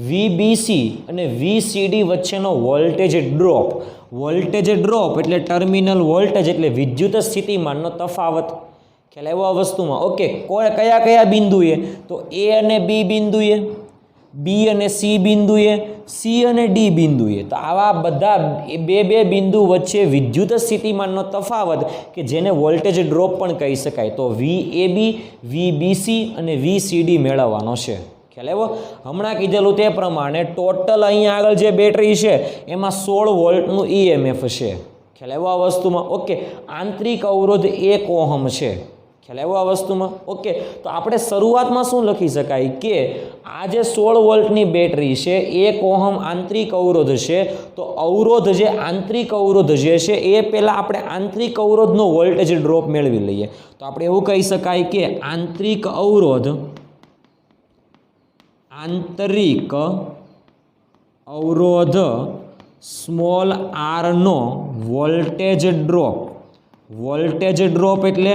VBC અને VCD વચ્ચેનો વોલ્ટેજ ડ્રોપ. વોલ્ટેજ ડ્રોપ એટલે ટર્મિનલ વોલ્ટેજ એટલે વિદ્યુત સ્થિતિમાનનો તફાવત. ખ્યાલ આવ્યો આ વસ્તુમાં? ઓકે, કયા કયા બિંદુએ? તો A અને B બિંદુએ, B અને C બિંદુએ, C અને D બિંદુએ. તો આવા બધા બે બિંદુ વચ્ચે વિદ્યુત સ્થિતિમાનનો તફાવત કે જેને વોલ્ટેજ ડ્રોપ પણ કહી શકાય, તો VAB, VBC અને VCD મેળવવાનો છે. ખ્યાલ આવ્યો? હમણાં કીધેલું તે પ્રમાણે ટોટલ અહીંયા આગળ જે બેટરી છે એમાં 16 વોલ્ટનું EMF છે. ખ્યાલ આવ્યો આ વસ્તુમાં? ઓકે, આંતરિક અવરોધ 1 ઓહમ છે. ખ્યાલ આવ્યો આ વસ્તુમાં? ઓકે, તો આપણે શરૂઆતમાં શું લખી શકાય કે આ જે 16 વોલ્ટની બેટરી છે, 1 ઓહમ આંતરિક અવરોધ છે, તો અવરોધ જે આંતરિક અવરોધ જે છે એ પહેલાં આપણે આંતરિક અવરોધનો વોલ્ટેજ ડ્રોપ મેળવી લઈએ. તો આપણે એવું કહી શકાય કે આંતરિક અવરોધ સ્મોલ r નો વોલ્ટેજ ડ્રોપ એટલે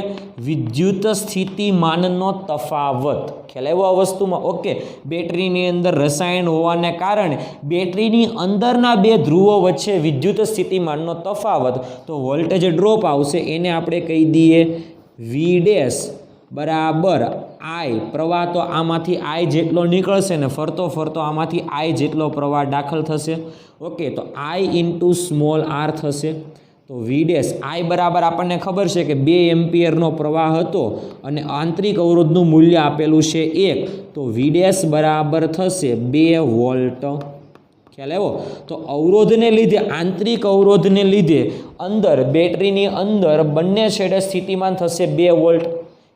વિદ્યુત સ્થિતિમાનનો તફાવત. ખ્યાલ આવ્યો આ વસ્તુમાં? ઓકે, બેટરીની અંદર રસાયણ હોવાને કારણે બેટરીની અંદરના 2 ધ્રુવો વચ્ચે વિદ્યુત સ્થિતિમાનનો તફાવત, તો વોલ્ટેજ ડ્રોપ આવશે એને આપણે કહી દઈએ V ડેશ બરાબર I. પ્રવાહ તો આમાંથી I જેટલો નીકળશે ને ફરતો આમાંથી I જેટલો પ્રવાહ દાખલ થશે. ઓકે, તો I ઇન્ટુ સ્મોલ r થશે. તો V ડેશ I બરાબર આપણને ખબર છે કે 2 એમ્પિયરનો પ્રવાહ હતો અને આંતરિક અવરોધનું મૂલ્ય આપેલું છે 1, તો V ડેશ બરાબર થશે 2 વોલ્ટ. ખ્યાલ આવ્યો? તો અવરોધને લીધે, આંતરિક અવરોધને લીધે અંદર બેટરીની અંદર બંને છેડે સ્થિતિમાન થશે 2 વોલ્ટ.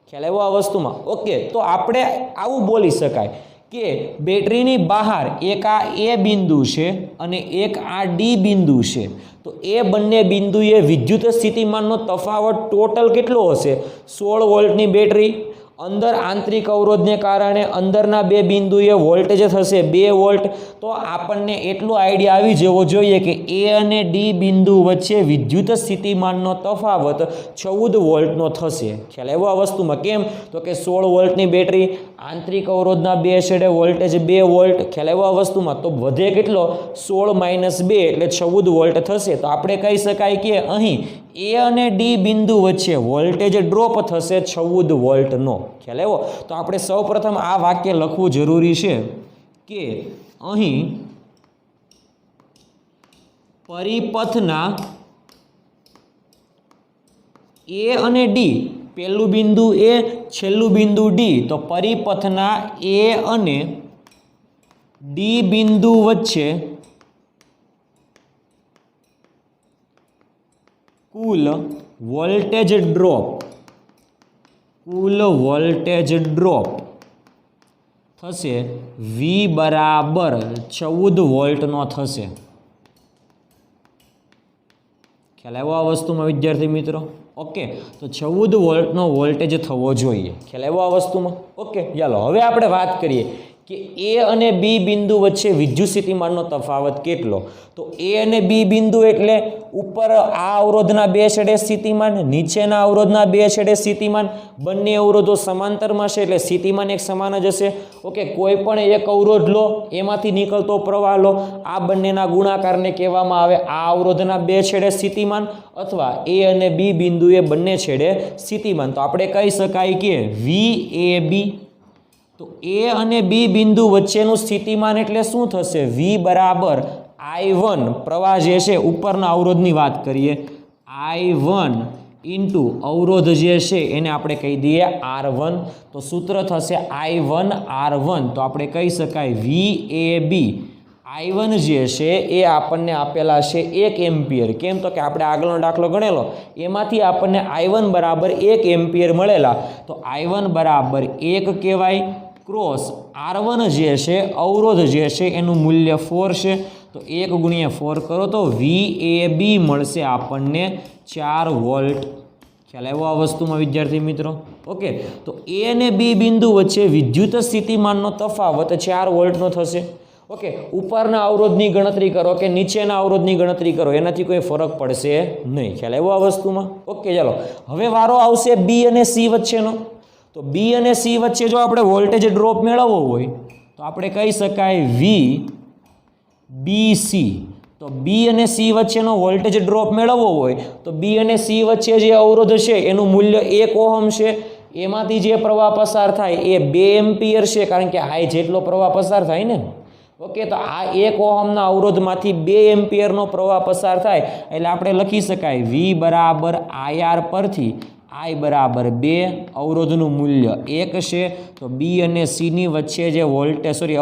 ખ્યાલ આવ્યો આ વસ્તુમાં? ઓકે, તો આપણે આવું બોલી શકાય કે બેટરીની બહાર એક આ એ બિંદુ છે અને એક આ ડી બિંદુ છે. તો એ બંને બિંદુએ વિદ્યુત સ્થિતિમાનનો તફાવત ટોટલ કેટલો હશે? 16 વોલ્ટની બેટરી. અંદર આંતરિક અવરોધને કારણે અંદરના બે બિંદુએ વોલ્ટેજ થશે 2 વોલ્ટ. તો આપણને એટલો આઈડિયા આવી જવો જોઈએ કે એ અને ડી બિંદુ વચ્ચે વિદ્યુત સ્થિતિમાનનો તફાવત 14 વોલ્ટનો થશે. ખ્યાલ આવ્યો આ વસ્તુમાં? કેમ? તો કે 16 વોલ્ટની બેટરી, આંતરિક અવરોધના બે છેડે વોલ્ટેજ 2 વોલ્ટ. ખ્યાલ આવ્યો આ વસ્તુમાં? તો વધે કેટલો? 16 - 2 એટલે 14 વોલ્ટ થશે. તો આપણે કહી શકાય કે અહીં એ અને ડી બિંદુ વચ્ચે વોલ્ટેજ ડ્રોપ થશે 14 વોલ્ટનો. ખ્યાલ આવ્યો? તો આપણે સૌપ્રથમ આ વાક્ય લખવું જરૂરી છે કે અહીં પરિપથના એ અને ડી, પહેલું બિંદુ એ, છેલ્લું બિંદુ ડી, તો પરિપથના એ અને ડી બિંદુ વચ્ચે કુલ વોલ્ટેજ ડ્રોપ થશે V બરાબર 14 વોલ્ટનો થશે. ખ્યાલ આવ્યો આ વસ્તુમાં વિદ્યાર્થી મિત્રો? ઓકે, તો 14 વોલ્ટનો વોલ્ટેજ થવો જોઈએ. ખ્યાલ આવ્યો આ વસ્તુમાં? ઓકે, ચાલો હવે આપણે વાત કરીએ કે એ અને બી બિંદુ વચ્ચે વિદ્યુત સ્થિતિમાનનો તફાવત કેટલો. તો એ અને બી બિંદુ એટલે ઉપર આ અવરોધના બે છેડે સ્થિતિમાન, નીચેના અવરોધના બે છેડે સ્થિતિમાન. બંને અવરોધો સમાંતરમાં છે એટલે સ્થિતિમાન એક સમાન જ હશે. ઓકે, કોઈ પણ એક અવરોધ લો, એમાંથી નીકળતો પ્રવાહ લો, આ બંનેના ગુણાકારને કહેવામાં આવે આ અવરોધના બે છેડે સ્થિતિમાન અથવા એ અને બી બિંદુએ બંને છેડે સ્થિતિમાન. તો આપણે કહી શકાય કે VAB. તો એ અને બી બિંદુ વચ્ચેનું સ્થિતિમાન એટલે શું થશે? V બરાબર I1, પ્રવાહ જે છે ઉપરના અવરોધની વાત કરીએ, I1 ઇન્ટુ અવરોધ જે છે એને આપણે કહી દઈએ R1. તો સૂત્ર થશે I1 R1. તો આપણે કહી શકાય VAB. I1 જે છે એ આપણને આપેલા છે 1 એમ્પિયર. કેમ? તો કે આપણે આગળનો દાખલો ગણેલો એમાંથી આપણને I1 બરાબર 1 એમ્પિયર મળેલા. તો I1 બરાબર 1 કહેવાય ક્રોસ R1 જે છે અવરોધ જે છે એનું મૂલ્ય 4 છે. તો 1 × 4 કરો તો VAB મળશે આપણને 4 વોલ્ટ. ખ્યાલ આવ્યો આ વસ્તુમાં વિદ્યાર્થી મિત્રો? ઓકે, તો એ અને બી બિંદુ વચ્ચે વિદ્યુત સ્થિતિમાનનો તફાવત 4 વોલ્ટનો થશે. ઓકે, ઉપરના અવરોધની ગણતરી કરો કે નીચેના અવરોધની ગણતરી કરો, એનાથી કોઈ ફરક પડશે નહીં. ખ્યાલ આવ્યો આ વસ્તુમાં? ઓકે, ચાલો હવે વારો આવશે બી અને સી વચ્ચેનો. તો બી અને સી વચ્ચે જો આપણે વોલ્ટેજ ડ્રોપ મેળવવો હોય તો આપણે કહી શકાય VBC. તો બી અને સી વચ્ચેનો વોલ્ટેજ ડ્રોપ મેળવવો હોય તો બી અને સી વચ્ચે જે અવરોધ છે એનું મૂલ્ય 1 ઓહમ છે. એમાંથી જે પ્રવાહ પસાર થાય એ 2 એમ્પિયર છે, કારણ કે આ જેટલો પ્રવાહ પસાર થાય ને. ઓકે, તો આ 1 ઓહમના અવરોધમાંથી 2 એમ્પિયરનો પ્રવાહ પસાર થાય એટલે આપણે લખી શકાય V બરાબર IR પરથી I બરાબર 2, અવરોધનું મૂલ્ય 1 છે. તો બી અને સીની વચ્ચે જે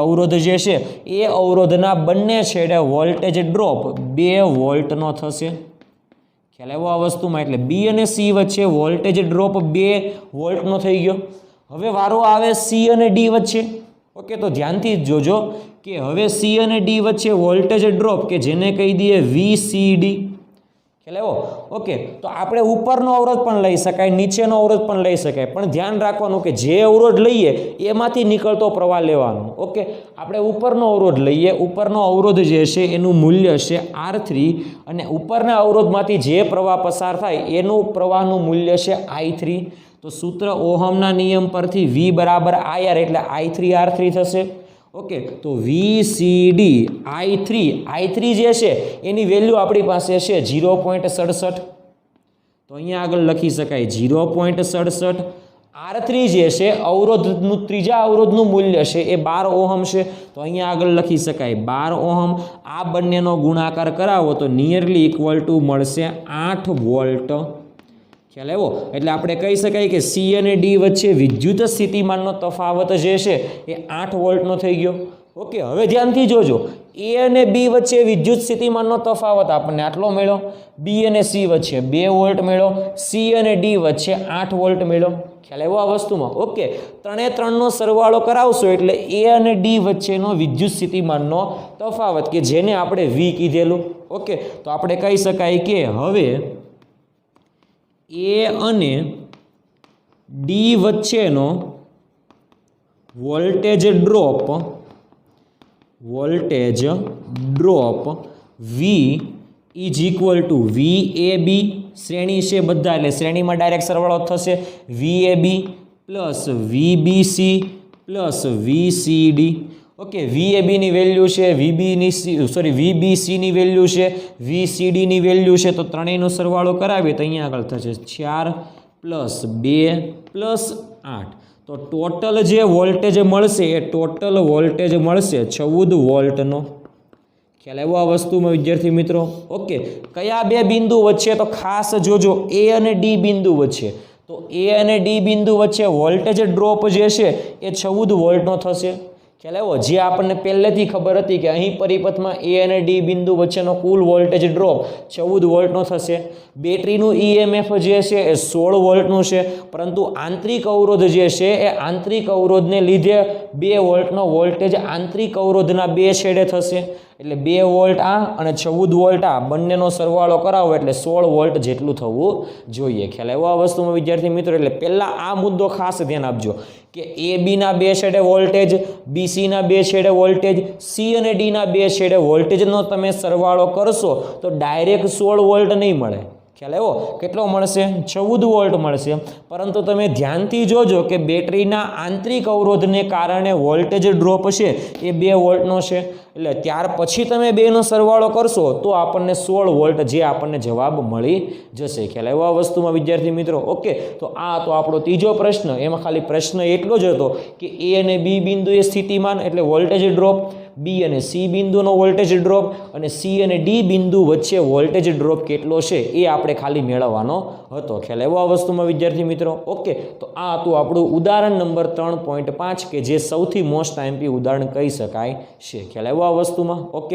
અવરોધ જે છે એ અવરોધના બંને છેડે વોલ્ટેજ ડ્રોપ 2 વોલ્ટનો થશે. ખ્યાલ આવ્યો આ વસ્તુમાં? એટલે બી અને સી વચ્ચે વોલ્ટેજ ડ્રોપ 2 વોલ્ટનો થઈ ગયો. હવે વારો આવે સી અને ડી વચ્ચે. ઓકે, તો ધ્યાનથી જોજો કે હવે સી અને ડી વચ્ચે વોલ્ટેજ ડ્રોપ કે જેને કહી દઈએ VCD. ખ્યાલ આવ્યો? ઓકે, તો આપણે ઉપરનો અવરોધ પણ લઈ શકાય, નીચેનો અવરોધ પણ લઈ શકાય, પણ ધ્યાન રાખવાનું કે જે અવરોધ લઈએ એમાંથી નીકળતો પ્રવાહ લેવાનો. ઓકે, આપણે ઉપરનો અવરોધ લઈએ. ઉપરનો અવરોધ જે છે એનું મૂલ્ય છે R3 અને ઉપરના અવરોધમાંથી જે પ્રવાહ પસાર થાય એનું પ્રવાહનું મૂલ્ય છે I3. તો સૂત્ર ઓહમના નિયમ પરથી V બરાબર IR એટલે I3R3 થશે. ઓકે, તો VCD I3 જે છે એની વેલ્યુ આપણી પાસે છે 0.67. તો અહીંયા આગળ લખી શકાય 0.67. R3 જે છે અવરોધનું ત્રીજા અવરોધનું મૂલ્ય છે એ 12 ઓહમ છે. તો અહીંયા આગળ લખી શકાય 12 ઓહમ. આ બંનેનો ગુણાકાર કરાવો તો નિયરલી ઇક્વલ ટુ મળશે 8 વોલ્ટ. ખ્યાલ આવ્યો? એટલે આપણે કહી શકાય કે સી અને ડી વચ્ચે વિદ્યુત સ્થિતિમાનનો તફાવત જે છે એ 8 વોલ્ટનો થઈ ગયો. ઓકે, હવે ધ્યાનથી જોજો એ અને બી વચ્ચે વિદ્યુત સ્થિતિમાનનો તફાવત આપણને આટલો મળ્યો, બી અને સી વચ્ચે 2 વોલ્ટ મળ્યો, સી અને ડી વચ્ચે 8 વોલ્ટ મળ્યો. ખ્યાલ આવ્યો આ વસ્તુમાં? ઓકે, 3 એ 3 નો સરવાળો કરાવશો એટલે એ અને ડી વચ્ચેનો વિદ્યુત સ્થિતિમાનનો તફાવત કે જેને આપણે વી કીધેલું. ઓકે, તો આપણે કહી શકાય કે હવે એ અને ડી વચ્ચેનો voltage drop V is equal to V A B, શ્રેણી છે બધા એટલે શ્રેણીમાં ડાયરેક્ટ સરવાળો થશે, V A B plus V B C plus V C D. Okay, V A બીની વેલ્યુ છે, વી બી સીની વેલ્યુ છે, વી સી ડીની વેલ્યુ છે, તો ત્રણેયનો સરવાળો કરાવીએ તો અહીંયા આગળ થશે 4 પ્લસ 2 પ્લસ 8. તો ટોટલ જે વોલ્ટેજ મળશે એ ટોટલ વોલ્ટેજ મળશે 14 વોલ્ટનો. ખ્યાલ આવ્યો આ વસ્તુમાં વિદ્યાર્થી મિત્રો? ઓકે, કયા બે બિંદુ વચ્ચે? તો ખાસ જોજો એ અને ડી બિંદુ વચ્ચે. તો એ અને ડી બિંદુ વચ્ચે વોલ્ટેજ ડ્રોપ જે છે એ 14 વોલ્ટનો થશે. ખ્યાલ આવ્યો? જે આપણને પહેલેથી ખબર હતી કે અહીં પરિપથમાં એ અને ડી બિંદુ વચ્ચેનો કુલ વોલ્ટેજ ડ્રોપ 14 વોલ્ટનો થશે. બેટરીનું ઈએમએફ જે છે એ 16 વોલ્ટનું છે, પરંતુ આંતરિક અવરોધ જે છે એ આંતરિક અવરોધને લીધે 2 વોલ્ટનો વોલ્ટેજ આંતરિક અવરોધના બે છેડે થશે. એટલે 2 વોલ્ટ આ અને 14 વોલ્ટ આ બંનેનો સરવાળો કરાવો એટલે 16 વોલ્ટ જેટલું થવું જોઈએ. ખ્યાલ આવ્યો આ વસ્તુમાં વિદ્યાર્થી મિત્રો? એટલે પહેલાં આ મુદ્દો ખાસ ધ્યાન આપજો કે એ બીના બે છેડે વોલ્ટેજ, બીસીના બે છેડે વોલ્ટેજ, સી અને ડીના બે છેડે વોલ્ટેજનો તમે સરવાળો કરશો તો ડાયરેક્ટ 16 વોલ્ટ નહીં મળે. ખ્યાલ આવ્યો? કેટલો મળશે? 14 વોલ્ટ મળશે. પરંતુ તમે ધ્યાનથી જોજો કે બેટરીના આંતરિક અવરોધને કારણે વોલ્ટેજ ડ્રોપ છે એ 2 વોલ્ટનો છે. એટલે ત્યાર પછી તમે બેનો સરવાળો કરશો તો આપણને 16 વોલ્ટ જે આપણને જવાબ મળી જશે. ખ્યાલ આવ્યો આ વસ્તુમાં વિદ્યાર્થી મિત્રો? ઓકે, તો આ તો આપણો ત્રીજો પ્રશ્ન. એમાં ખાલી પ્રશ્ન એટલો જ હતો કે એ અને બી બિંદુએ સ્થિતિમાન એટલે વોલ્ટેજ ડ્રોપ, બી અને સી બિંદુનો વોલ્ટેજ ડ્રોપ અને સી અને ડી બિંદુ વચ્ચે વોલ્ટેજ ડ્રોપ કેટલો છે એ આપણે ખાલી મેળવવાનો હતો. ખ્યાલ આવ્યો આ વસ્તુમાં વિદ્યાર્થી મિત્રો? ઓકે, તો આ હતું આપણું ઉદાહરણ નંબર 3.5 કે જે સૌથી મોસ્ટ આઈએમપી ઉદાહરણ કહી શકાય છે. ખ્યાલ આવ્યો આ વસ્તુમાં? ઓકે.